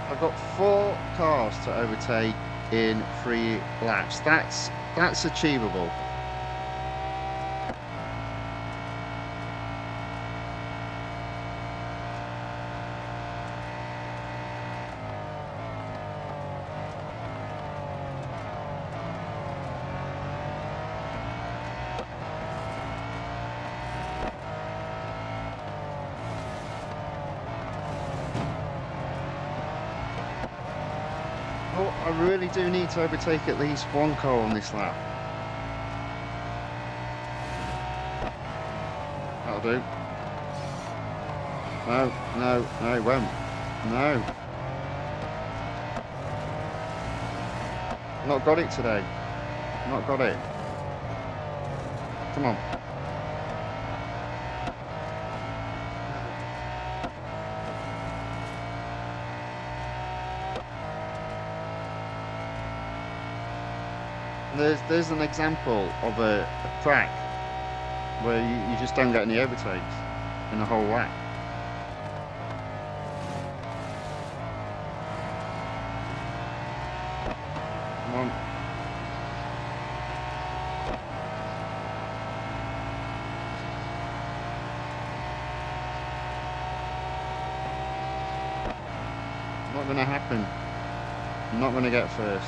I've got 4 cars to overtake in 3 laps. That's achievable. I really do need to overtake at least 1 car on this lap. That'll do. No, it won't. No. Not got it today. Not got it. Come on. There's an example of a track where you just don't get any overtakes in the whole lap. Come on. Not going to happen. I'm not going to get first.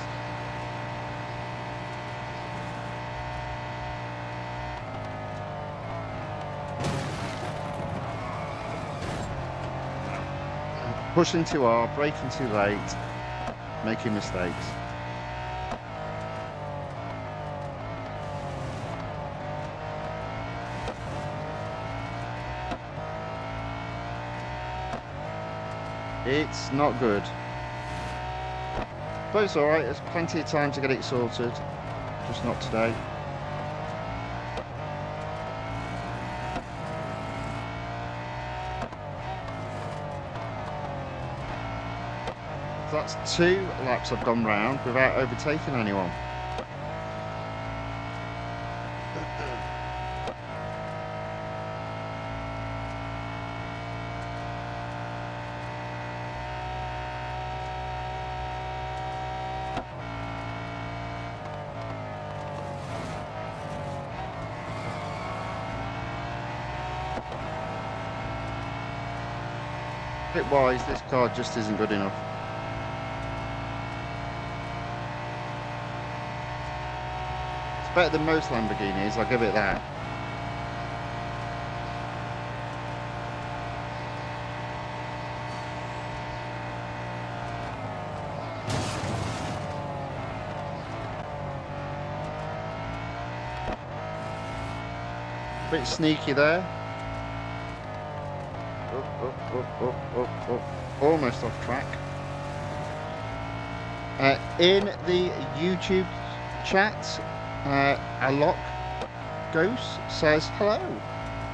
Pushing too hard, braking too late, making mistakes. It's not good. But it's alright, there's plenty of time to get it sorted. Just not today. So that's 2 laps I've gone round without overtaking anyone. Bit-wise, this car just isn't good enough. It's better than most Lamborghinis, I'll give it that. Bit sneaky there. Almost off track. In the YouTube chat, Alok Ghost says hello.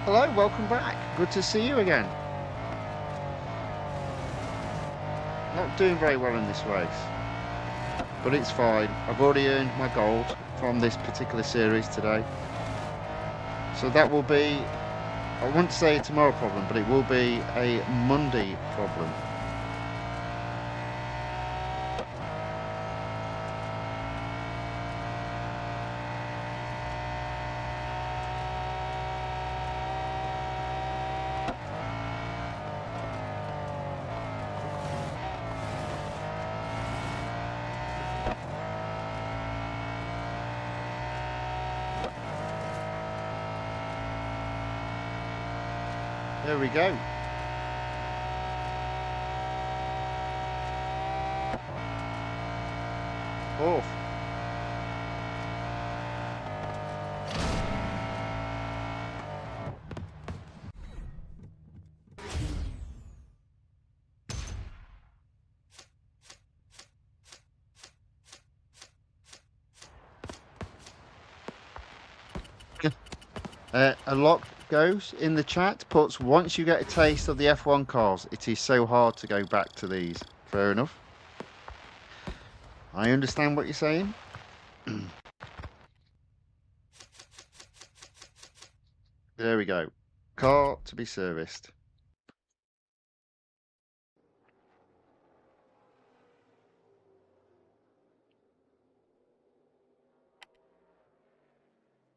Hello, welcome back. Good to see you again. Not doing very well in this race, but it's fine. I've already earned my gold from this particular series today. So that will be, I won't say a tomorrow problem, but it will be a Monday problem. There we go. Fourth. A lot goes in the chat, puts, once you get a taste of the F1 cars, it is so hard to go back to these. Fair enough. I understand what you're saying. There we go. Car to be serviced.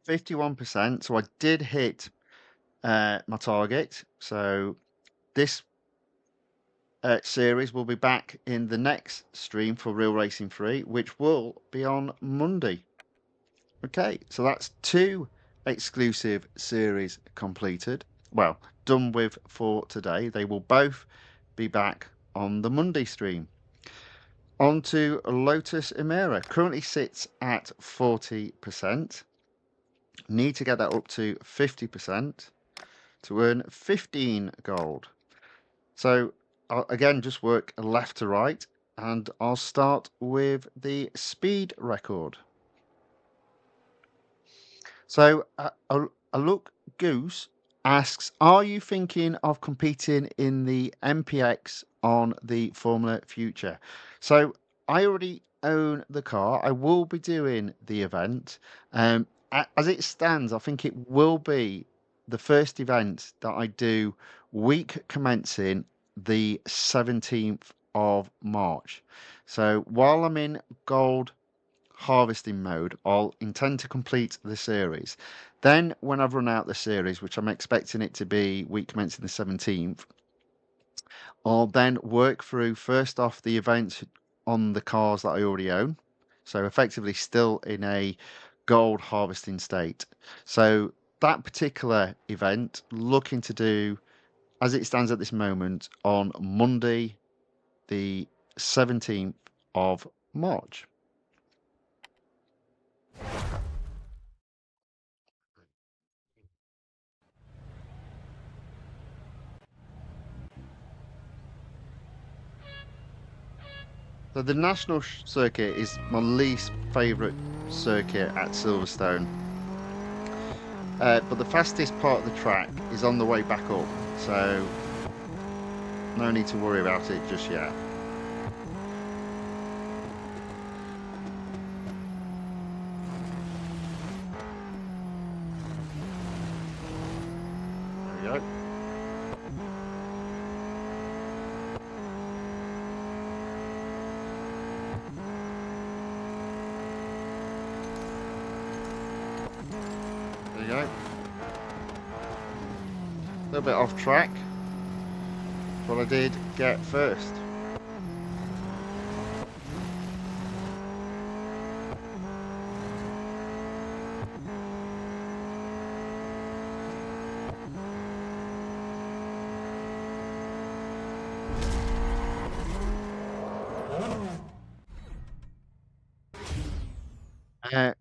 %51%. So I did hit my target. So this series will be back in the next stream for Real Racing 3, which will be on Monday. Okay, so that's 2 exclusive series completed. Well, done with for today. They will both be back on the Monday stream. On to Lotus Emira. Currently sits at 40%. Need to get that up to 50% to earn 15 gold. So I'll again just work left to right, and I'll start with the speed record. So a look Goose asks, are you thinking of competing in the MPX on the Formula Future? So I already own the car. I will be doing the event. As it stands, I think it will be the first event that I do week commencing the 17th of March. So while I'm in gold harvesting mode, I'll intend to complete the series. Then when I've run out the series, which I'm expecting it to be week commencing the 17th, I'll then work through first off the events on the cars that I already own. So effectively still in a gold harvesting state. So that particular event, looking to do, as it stands at this moment, on Monday, the 17th of March. So the national circuit is my least favourite circuit at Silverstone. But the fastest part of the track is on the way back up, so no need to worry about it just yet. we go. A little bit off track. But I did get first.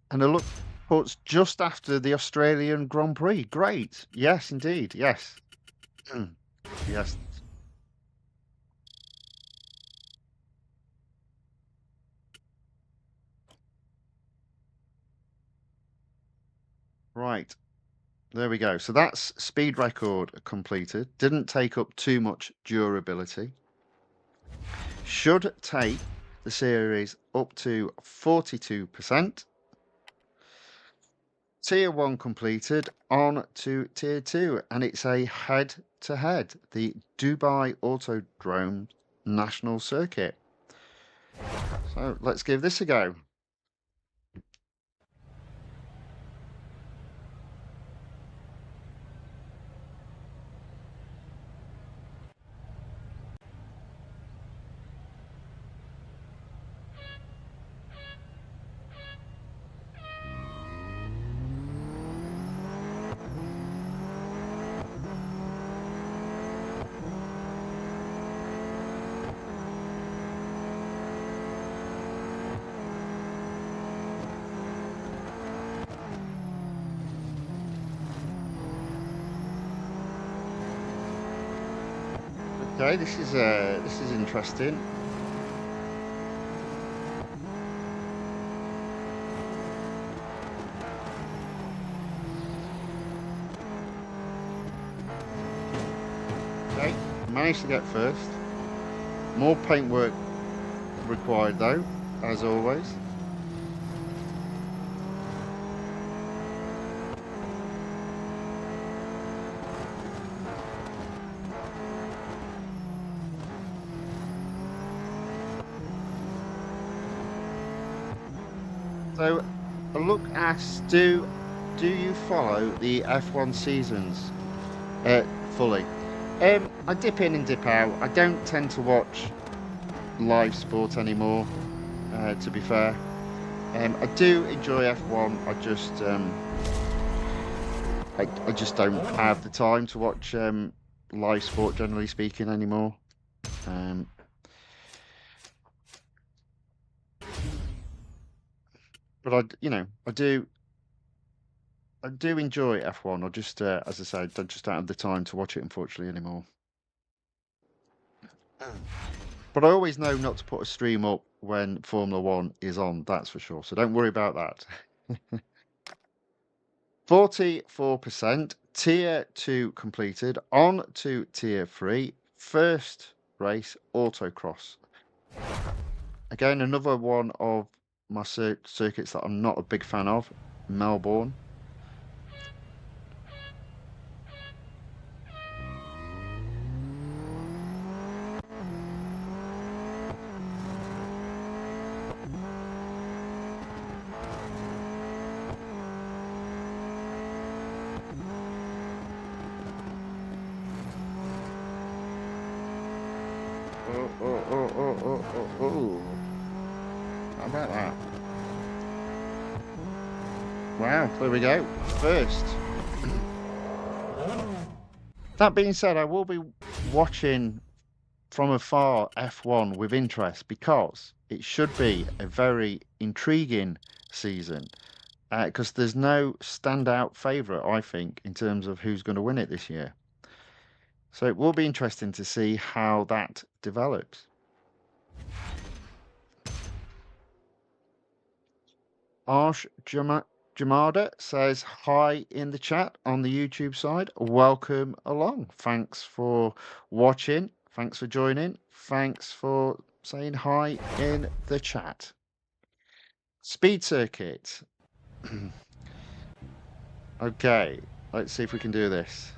And I look puts just after the Australian Grand Prix. Great. Yes, indeed. Yes. Yes. Right. There we go. So that's speed record completed. Didn't take up too much durability. Should take the series up to 42%. Tier 1 completed, on to Tier 2, and it's a head-to-head, the Dubai Autodrome National Circuit. So let's give this a go. Okay, this is interesting. Okay, managed to get first. More paintwork required though, as always. So a look at do you follow the F1 seasons fully? I dip in and dip out. I don't tend to watch live sport anymore, to be fair. I do enjoy F1. I just don't have the time to watch live sport, generally speaking, anymore. But I do enjoy F1. I just, as I said, I just don't have the time to watch it, unfortunately, anymore. But I always know not to put a stream up when Formula One is on, that's for sure. So don't worry about that. 44%, Tier 2 completed, on to Tier 3, first race, autocross. Again, another one of my circuits that I'm not a big fan of, Melbourne. Oh. How about that? Wow, there we go. First. That being said, I will be watching from afar F1 with interest because it should be a very intriguing season. Because there's no standout favourite, I think, in terms of who's going to win it this year. So it will be interesting to see how that develops. Arsh Jamada says hi in the chat on the YouTube side. Welcome along. Thanks for watching. Thanks for joining. Thanks for saying hi in the chat. Speed circuit. Okay, let's see if we can do this.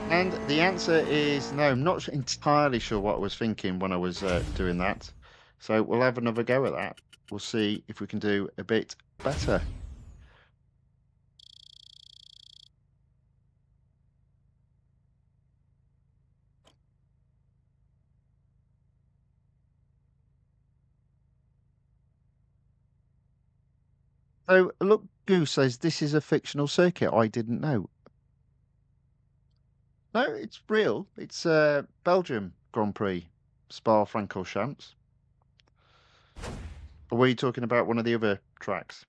And the answer is no. I'm not entirely sure what I was thinking when I was doing that. So we'll have another go at that. We'll see if we can do a bit better. So look, Goose says this is a fictional circuit. I didn't know. No, it's real. It's Belgium Grand Prix, Spa-Francorchamps. Or were you talking about one of the other tracks?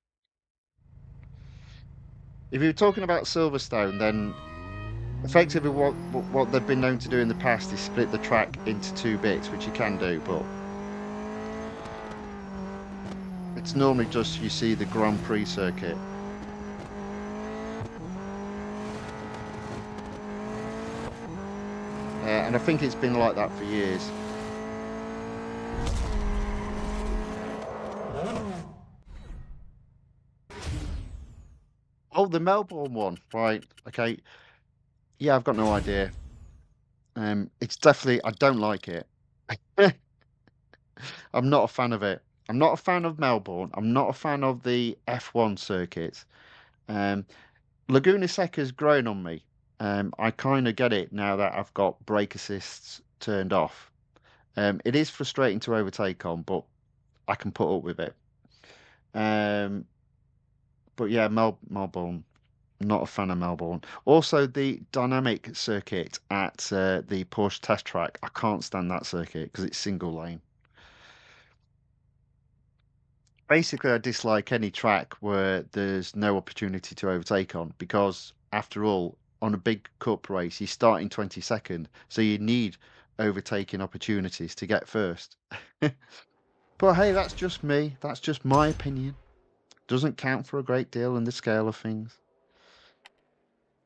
If you were talking about Silverstone, then effectively what they've been known to do in the past is split the track into two bits, which you can do, but it's normally just you see the Grand Prix circuit. And I think it's been like that for years. Oh, the Melbourne one, right? Okay, yeah, I've got no idea. It's definitely I don't like it. I'm not a fan of it. I'm not a fan of Melbourne. I'm not a fan of the F1 circuit. Um, Laguna Seca's grown on me. I kind of get it now that I've got brake assists turned off. It is frustrating to overtake on, but I can put up with it. Um, but yeah, Melbourne, not a fan of Melbourne. Also, the dynamic circuit at the Porsche test track, I can't stand that circuit because it's single lane. Basically, I dislike any track where there's no opportunity to overtake on because, after all, on a big cup race, you start in 22nd, so you need overtaking opportunities to get first. But hey, that's just me. That's just my opinion. Doesn't count for a great deal in the scale of things.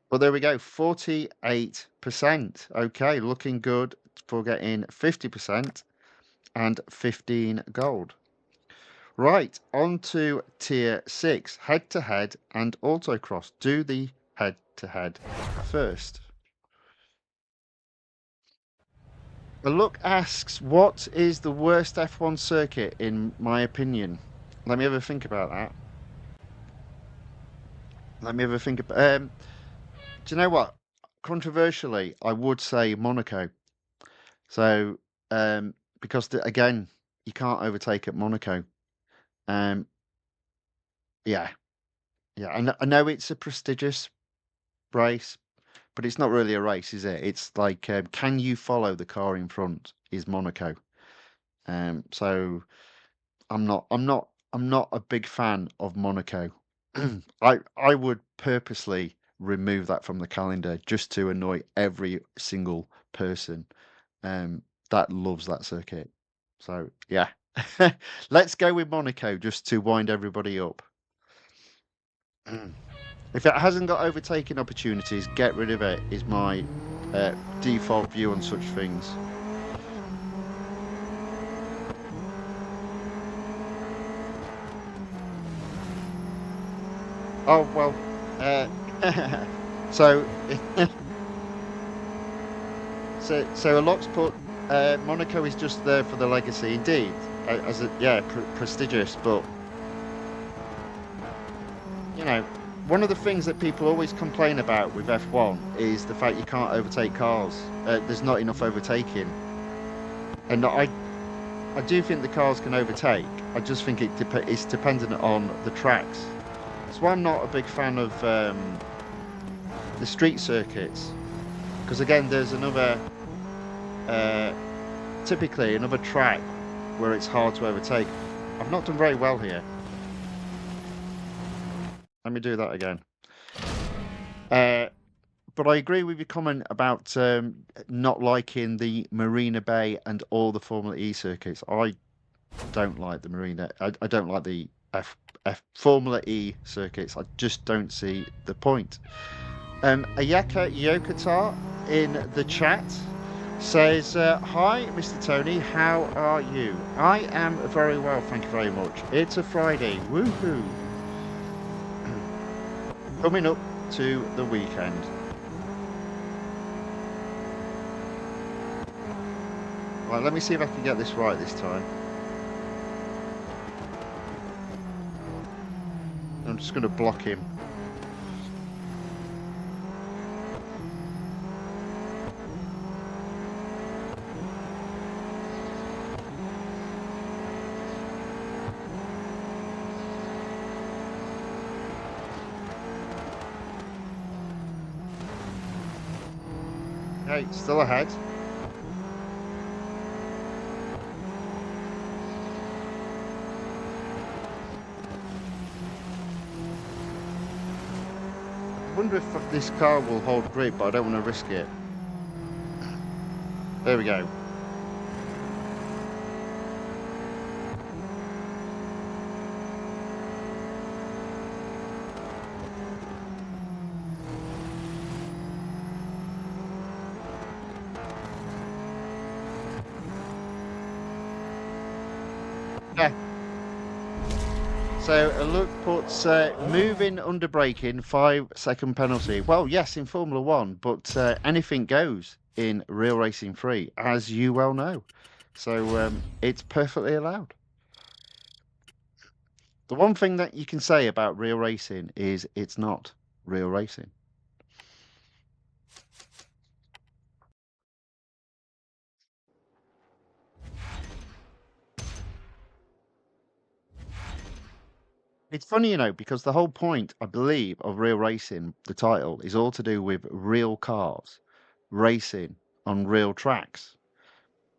Well, there we go. 48%. Okay, looking good for getting 50% and 15 gold. Right, on to tier 6, head-to-head and autocross. Do the head-to-head first. The look asks, what is the worst F1 circuit in my opinion? Let me have a think about that. Let me have a think about. Do you know what? Controversially, I would say Monaco. So, because again, you can't overtake at Monaco. Um, yeah, yeah. I know it's a prestigious race, but it's not really a race, is it? It's like, can you follow the car in front? Is Monaco. So I'm not a big fan of Monaco. I would purposely remove that from the calendar just to annoy every single person that loves that circuit. So yeah, let's go with Monaco just to wind everybody up. If it hasn't got overtaking opportunities, get rid of it, is my default view on such things. Oh, well, so, so a lot's put, Monaco is just there for the legacy, indeed, as a, yeah, prestigious, but, you know, one of the things that people always complain about with F1 is the fact you can't overtake cars. There's not enough overtaking. And I do think the cars can overtake. I just think it's dependent on the tracks. That's why I'm not a big fan of the street circuits. Because again, there's another, typically another track where it's hard to overtake. I've not done very well here. Let me do that again. But I agree with your comment about not liking the Marina Bay and all the Formula E circuits. I don't like the Marina. I don't like the Formula E circuits. I just don't see the point. Ayaka Yokota in the chat says, "Hi, Mr. Tony. How are you? I am very well, thank you very much. It's a Friday. Woohoo! Coming up to the weekend." Right, let me see if I can get this right this time. I'm just going to block him. Okay, still ahead. I wonder if this car will hold grip, but I don't want to risk it. There we go. Yeah. So a look puts moving under braking 5-second penalty. Well, yes, in Formula One, but anything goes in real racing 3, as you well know. So it's perfectly allowed. The one thing that you can say about real racing is it's not real racing. It's funny, because the whole point, I believe, of real racing, the title, is all to do with real cars racing on real tracks.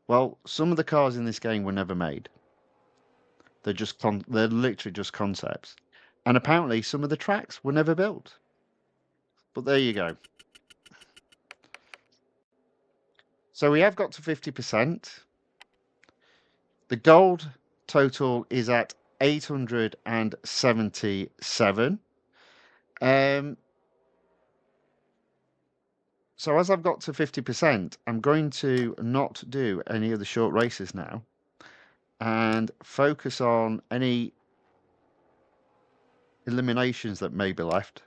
Well, some of the cars in this game were never made. They're literally just concepts. And apparently some of the tracks were never built. But there you go. So we have got to 50%. The gold total is at 877. So as I've got to 50%, I'm going to not do any of the short races now and focus on any eliminations that may be left,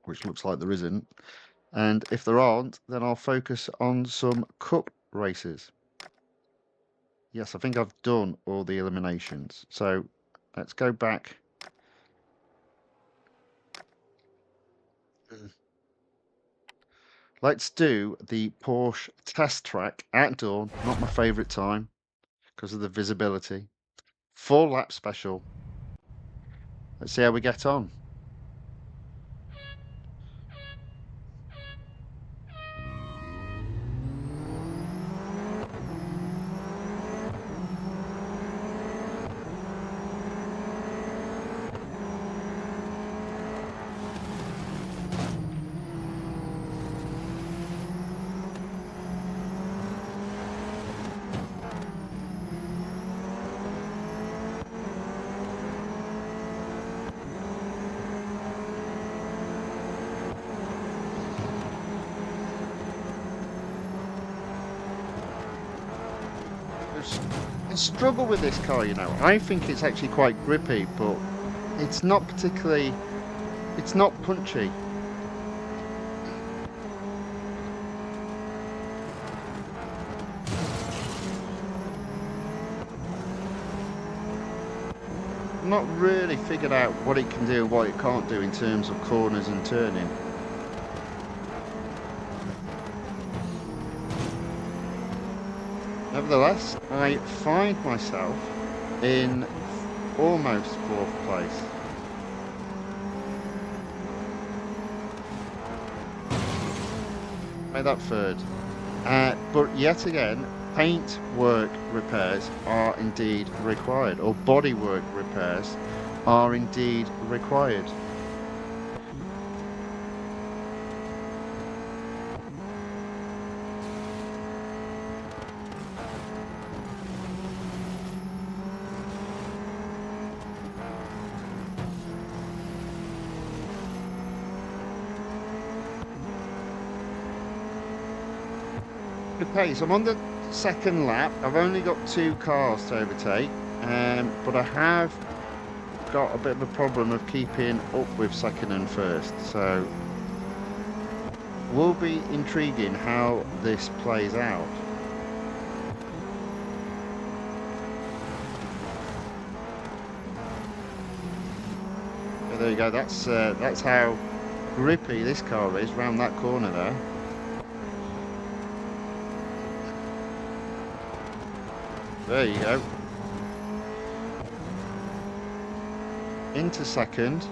which looks like there isn't. And if there aren't, then I'll focus on some cup races. Yes, I think I've done all the eliminations. So let's go back. Let's do the Porsche test track at dawn. Not my favourite time because of the visibility. 4-lap special. Let's see how we get on. I struggle with this car, I think it's actually quite grippy, but it's not particularly, it's not punchy. I've not really figured out what it can do and what it can't do in terms of corners and turning. Nevertheless, I find myself in almost 4th place. Made that 3rd. But yet again, paint work repairs are indeed required, or bodywork repairs are indeed required. Okay, so I'm on the 2nd lap. I've only got 2 cars to overtake, but I have got a bit of a problem of keeping up with 2nd and 1st, so will be intriguing how this plays out. there you go. That's how grippy this car is round that corner there. There you go. Into second.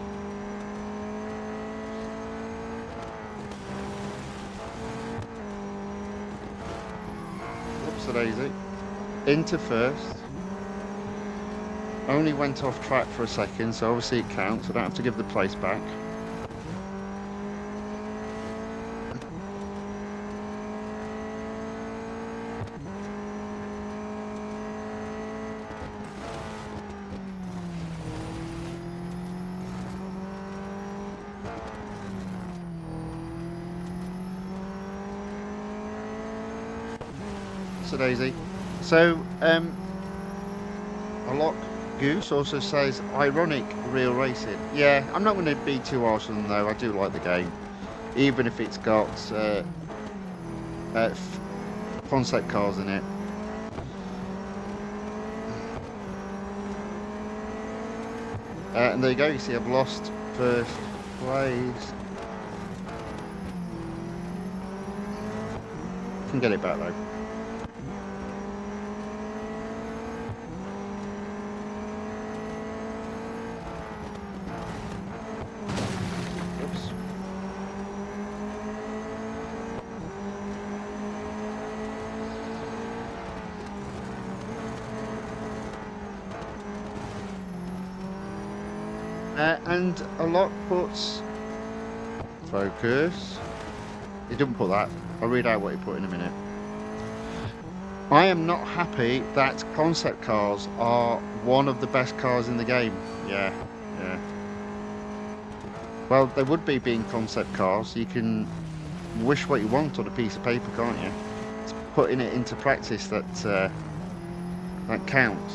Whoops a daisy. Into first. Only went off track for a second, so obviously it counts. I don't have to give the place back. So daisy. So a lot Goose also says ironic real racing. Yeah, I'm not going to be too harsh on them though. I do like the game, even if it's got concept cars in it. And there you go. You see, I've lost first place. Can get it back though. And a lot puts focus. He didn't put that. I'll read out what he put in a minute. I am not happy that concept cars are one of the best cars in the game. Yeah, yeah. Well, they would be being concept cars. You can wish what you want on a piece of paper, can't you? It's putting it into practice that that counts.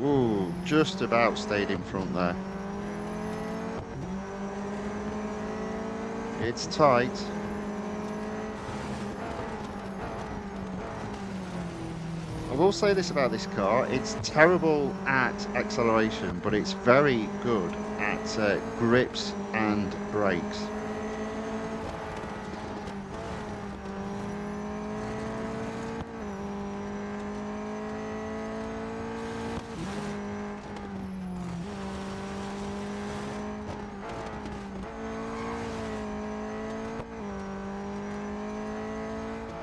Ooh, just about stayed in front there. It's tight. I will say this about this car, it's terrible at acceleration, but it's very good at grips and brakes.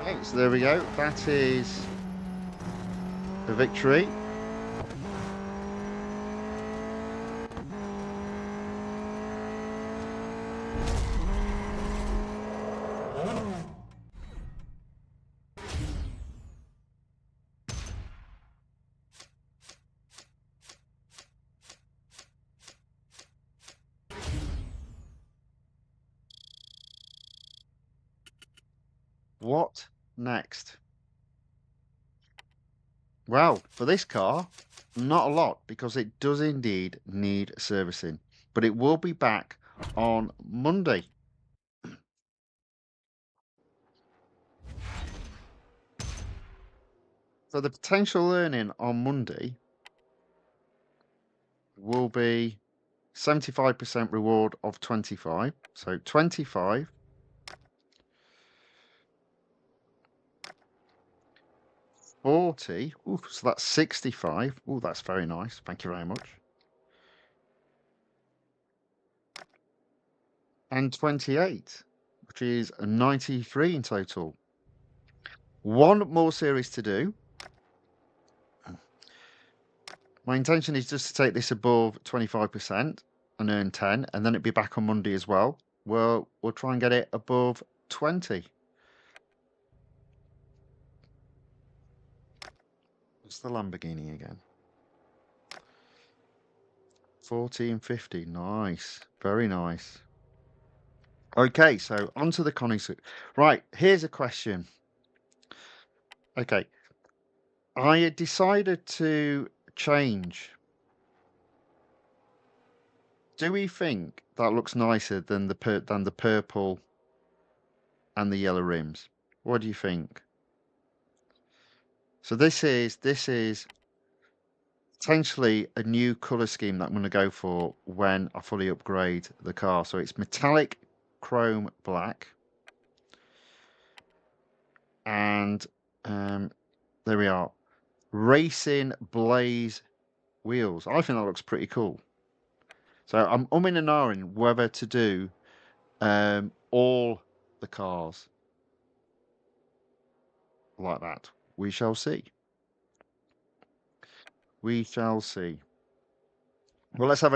Okay, so there we go. That is the victory. What next? Well, for this car, not a lot because it does indeed need servicing, but it will be back on Monday. So the potential earning on Monday will be 75% reward of 25. So 25, 40. Ooh, so that's 65. Oh, that's very nice. Thank you very much. And 28, which is 93 in total. One more series to do. My intention is just to take this above 25% and earn 10, and then it'd be back on Monday as well. We'll try and get it above 20. What's the Lamborghini again? 1450. Nice. Very nice. Okay, so onto the Koenigsegg. Right, here's a question. Okay. I had decided to change Do we think that looks nicer than the purple and the yellow rims? What do you think? So this is potentially a new color scheme that I'm going to go for when I fully upgrade the car. So it's metallic chrome black, and there we are, racing blaze wheels. I think that looks pretty cool. So I'm umming and ahhing whether to do all the cars like that. We shall see. We shall see. Well, let's have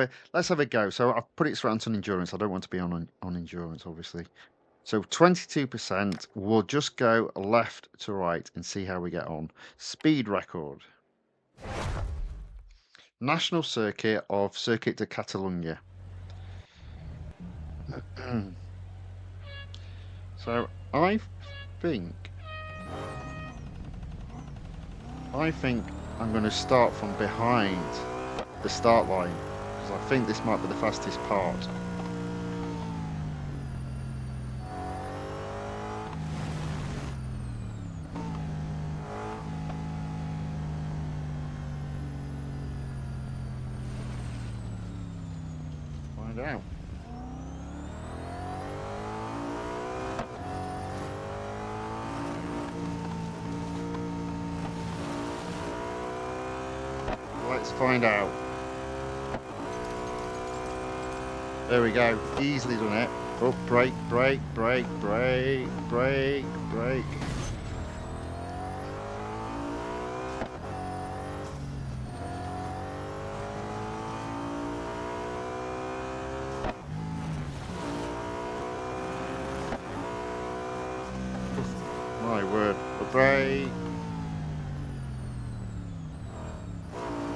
a go. So I've put it straight on endurance. I don't want to be on endurance, obviously. So 22%. We'll just go left to right and see how we get on. Speed record. National circuit of Circuit de Catalunya. So think I think I'm going to start from behind the start line because I think this might be the fastest part. Find out. Let's find out. There we go. Easily done it. Oh, brake, brake, brake, brake, brake, brake. My word. The brake.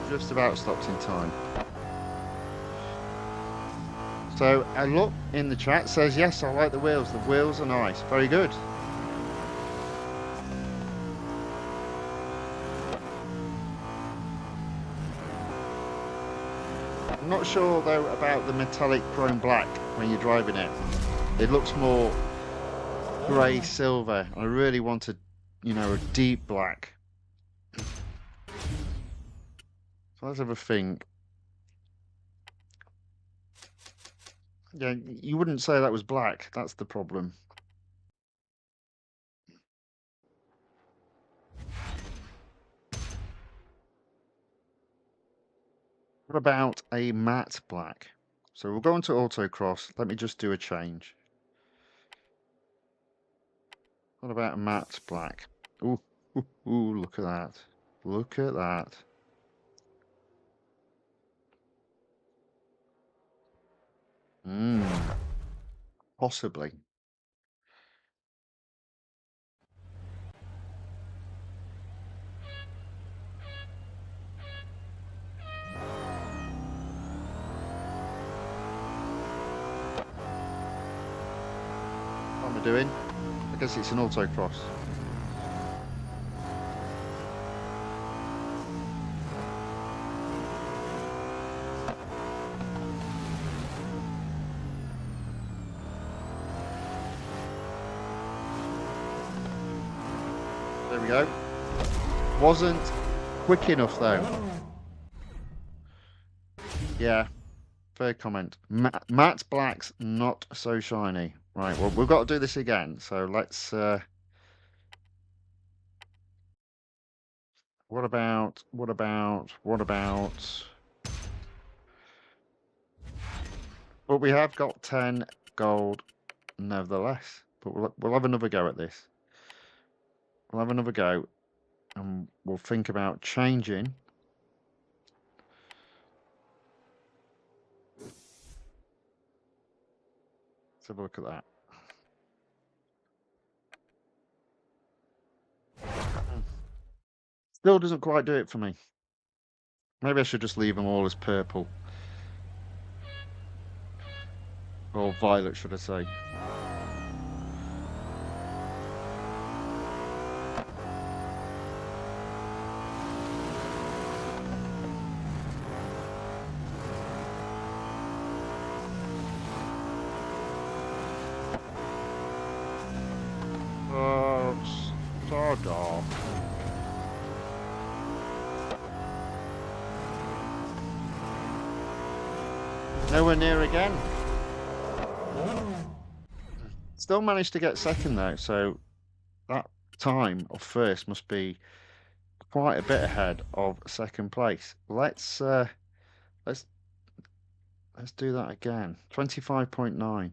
Just about stopped in time. So a look in the chat says yes, I like the wheels. The wheels are nice. Very good. I'm not sure though about the metallic chrome black when you're driving it. It looks more grey silver. I really wanted, a deep black. So let's have a think. Yeah, you wouldn't say that was black. That's the problem. What about a matte black? So we'll go into autocross. Let me just do a change. What about a matte black? Ooh, ooh, look at that. Look at that. Possibly. What am I doing? I guess it's an autocross. There we go. Wasn't quick enough though. Yeah, fair comment. Matte black's not so shiny. Right, well, we've got to do this again. So let's... What about... But we have got 10 gold nevertheless. But we'll have another go at this. We'll have another go. And we'll think about changing. Let's have a look at that. Still doesn't quite do it for me. Maybe I should just leave them all as purple. Or violet, should I say. Nowhere near again. Still managed to get second though, so that time of first must be quite a bit ahead of second place. Let's let's do that again. 25.9.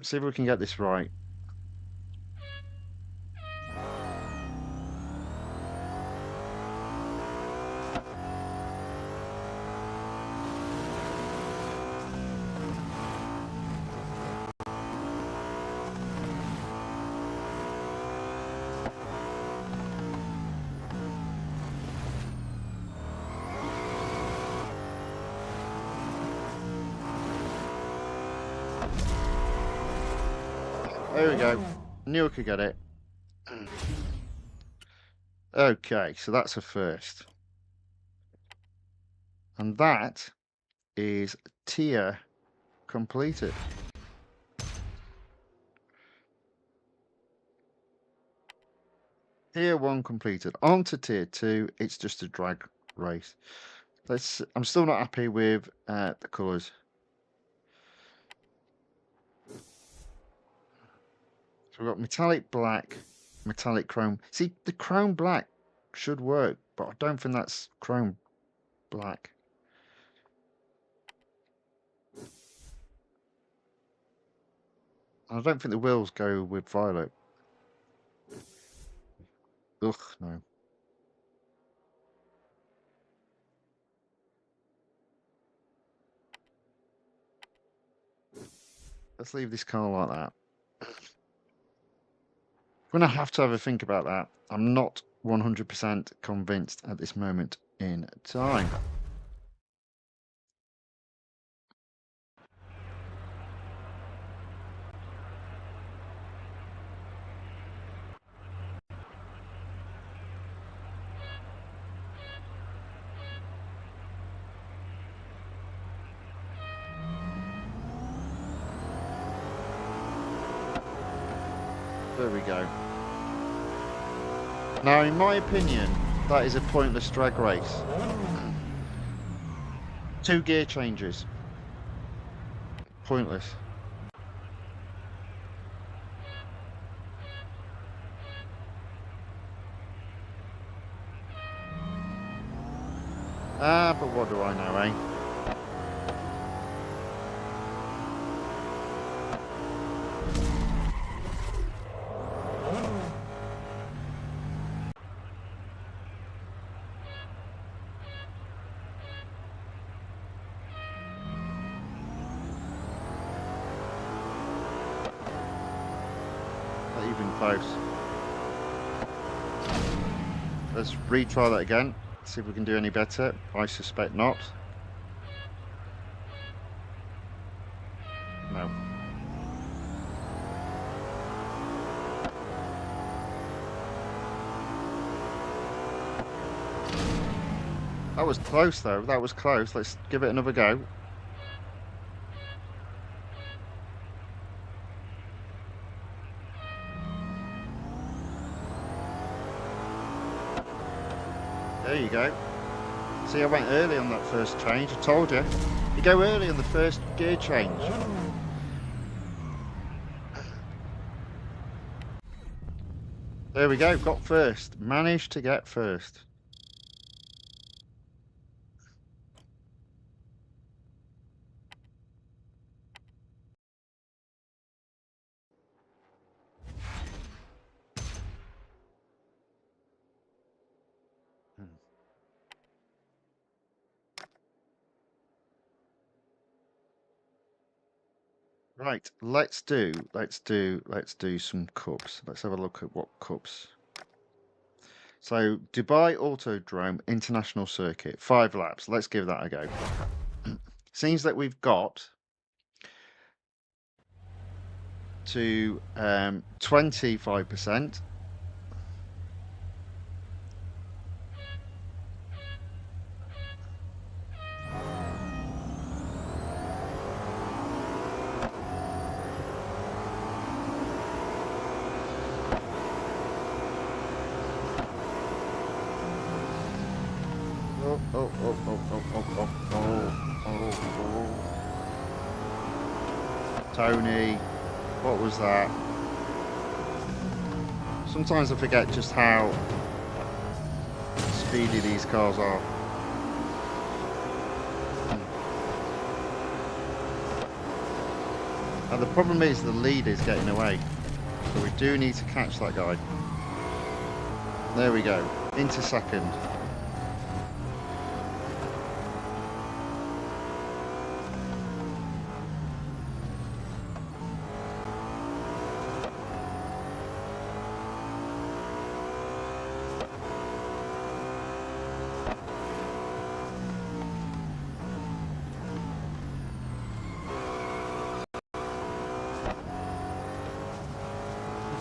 See if we can get this right. There we go. Knew I could get it. Okay, so that's a first. And that is tier completed. Tier 1 completed. On to tier 2. It's just a drag race. I'm still not happy with the colours. So we've got metallic black, metallic chrome. See, the chrome black should work, but I don't think that's chrome black. I don't think the wheels go with violet. Ugh, no. Let's leave this car like that. I'm going to have a think about that. I'm not 100% convinced at this moment in time. There we go. Now, in my opinion, that is a pointless drag race. 2 gear changes. Pointless. Ah, but what do I know, eh? Not even close. Let's retry that again. See if we can do any better. I suspect not. No. That was close though. That was close. Let's give it another go. There you go. See, I went early on that first change. I told you. You go early on the first gear change. There we go. Got first. Managed to get first. Right, let's do some cups. Let's have a look at what cups. So Dubai Autodrome International Circuit, 5 laps. Let's give that a go. Seems that we've got to 25%. Tony. What was that? Sometimes I forget just how speedy these cars are. And the problem is the lead is getting away. So we do need to catch that guy. There we go. Into second.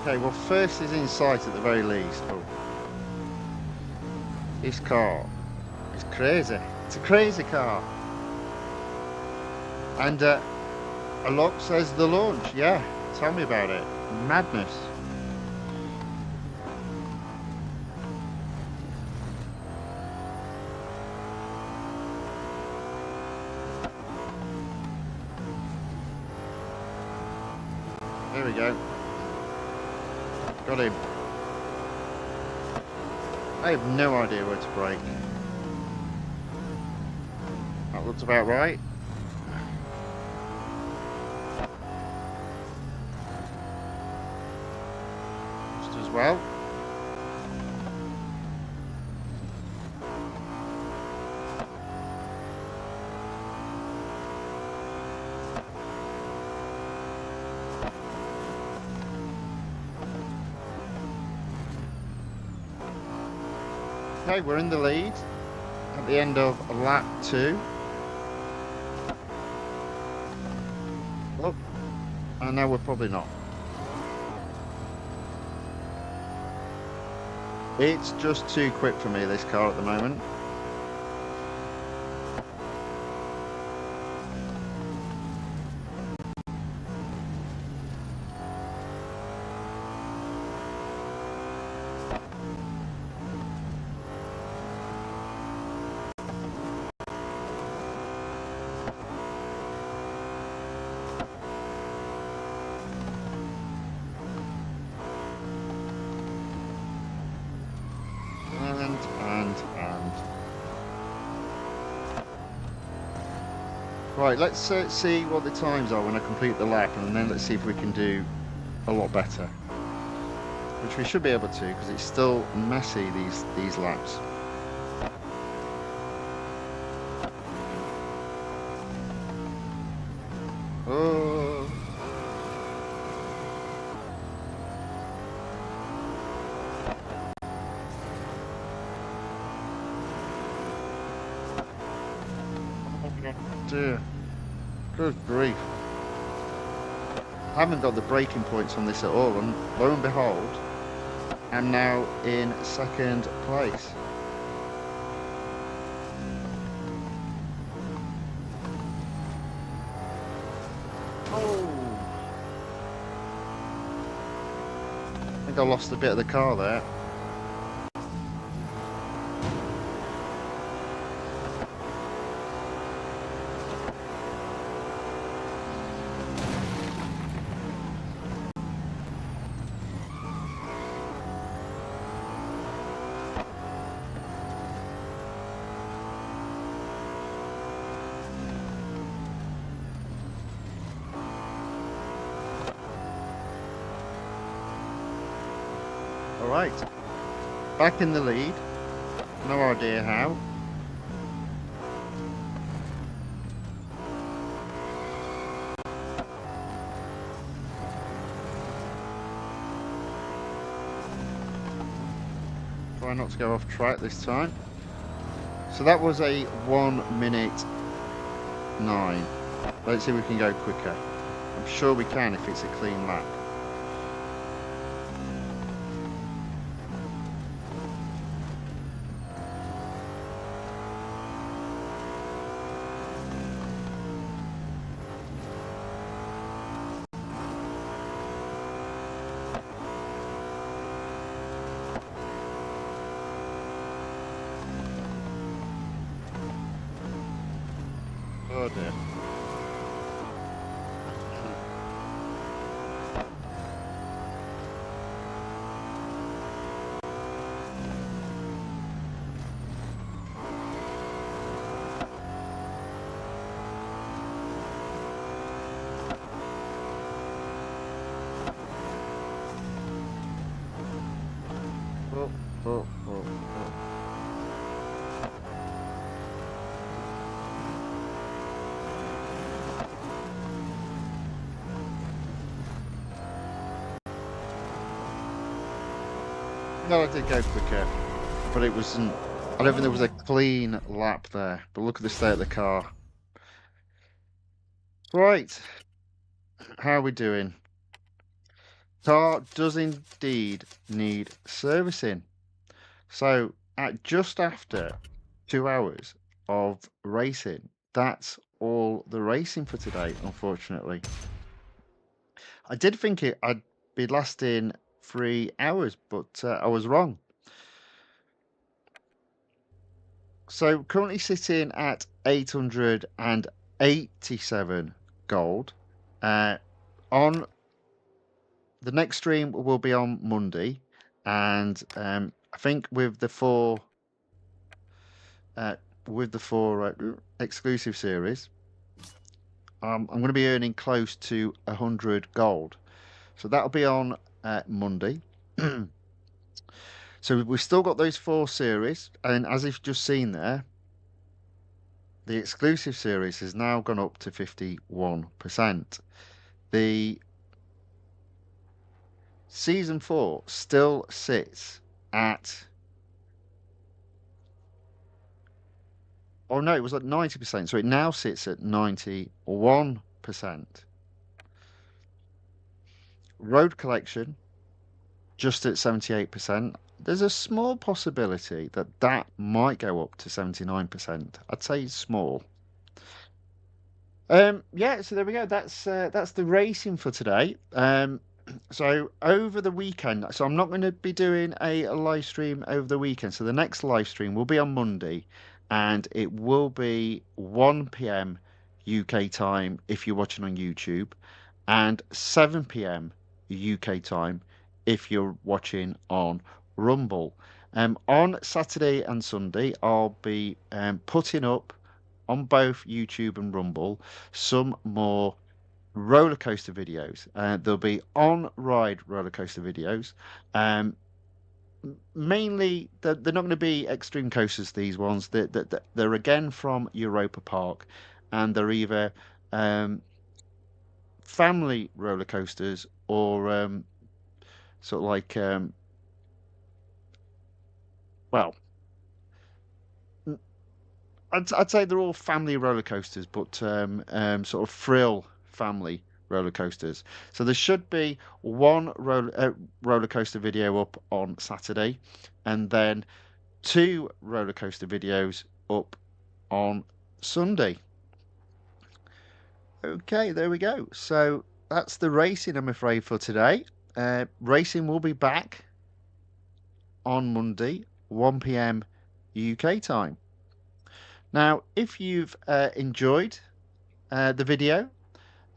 Okay, well, first is in sight at the very least. Oh. This car is crazy. It's a crazy car. And a lock says the launch. Yeah, tell me about it. Madness. There we go. Got him. I have no idea where to brake. That looks about right. Just as well. Okay, we're in the lead at the end of lap 2. Oh, and now we're probably not. It's just too quick for me, this car at the moment. Right, let's see what the times are when I complete the lap, and then let's see if we can do a lot better. Which we should be able to, because it's still messy, these laps. Oh. Dear. Good grief. I haven't got the braking points on this at all, and lo and behold, I'm now in second place. Oh! I think I lost a bit of the car there. Alright, back in the lead, no idea how. Try not to go off track this time. So that was a 1:09. Let's see if we can go quicker. I'm sure we can if it's a clean lap. Oh dear. Well, I did go quicker, but it wasn't. I don't think there was a clean lap there. But look at the state of the car. Right, how are we doing? Car does indeed need servicing. So at just after 2 hours of racing, that's all the racing for today, unfortunately. I did think I'd be lasting 3 hours, but I was wrong. So currently sitting at 887 gold. Uh, on the next stream will be on Monday, and I think uh, with the four exclusive series, I'm going to be earning close to 100 gold. So that'll be on Monday. So we've still got those four series, and as you've just seen there, the exclusive series has now gone up to 51%. The season 4 still sits at, oh no, it was at 90%, so it now sits at 91%. Road collection just at 78%. There's a small possibility that that might go up to 79%. I'd say it's small. Yeah, so there we go. That's the racing for today. So over the weekend, so I'm not going to be doing a live stream over the weekend. So the next live stream will be on Monday, and it will be 1 p.m. UK time if you're watching on YouTube, and 7 p.m. UK time if you're watching on Rumble. On Saturday and Sunday, I'll be putting up on both YouTube and Rumble some more roller coaster videos. There'll be on-ride roller coaster videos. Um, Mainly, they're not going to be extreme coasters. These ones, they're again from Europa Park, and they're either um, family roller coasters or sort of like well, I'd say they're all family roller coasters, but sort of thrill family roller coasters. So there should be one roller coaster video up on Saturday, and then two roller coaster videos up on Sunday. Okay, there we go. So that's the racing, I'm afraid, for today. Racing will be back on Monday, 1 p.m. UK time. Now, if you've enjoyed the video,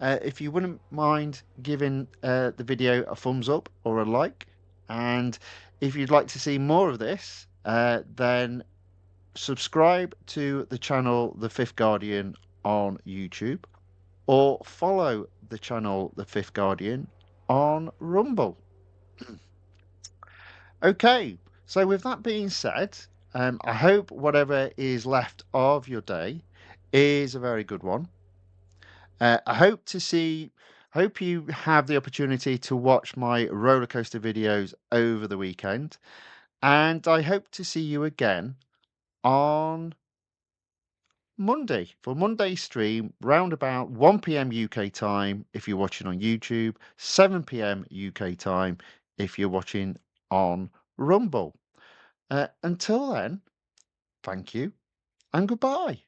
if you wouldn't mind giving the video a thumbs up or a like, and if you'd like to see more of this, then subscribe to the channel The Fifth Guardian on YouTube, or follow the channel The Fifth Guardian on Rumble. Okay, so with that being said, I hope whatever is left of your day is a very good one. I hope you have the opportunity to watch my roller coaster videos over the weekend, and I hope to see you again on Monday for Monday's stream, round about 1 p.m. UK time if you're watching on YouTube, 7 p.m. UK time if you're watching on Rumble. Until then, thank you and goodbye.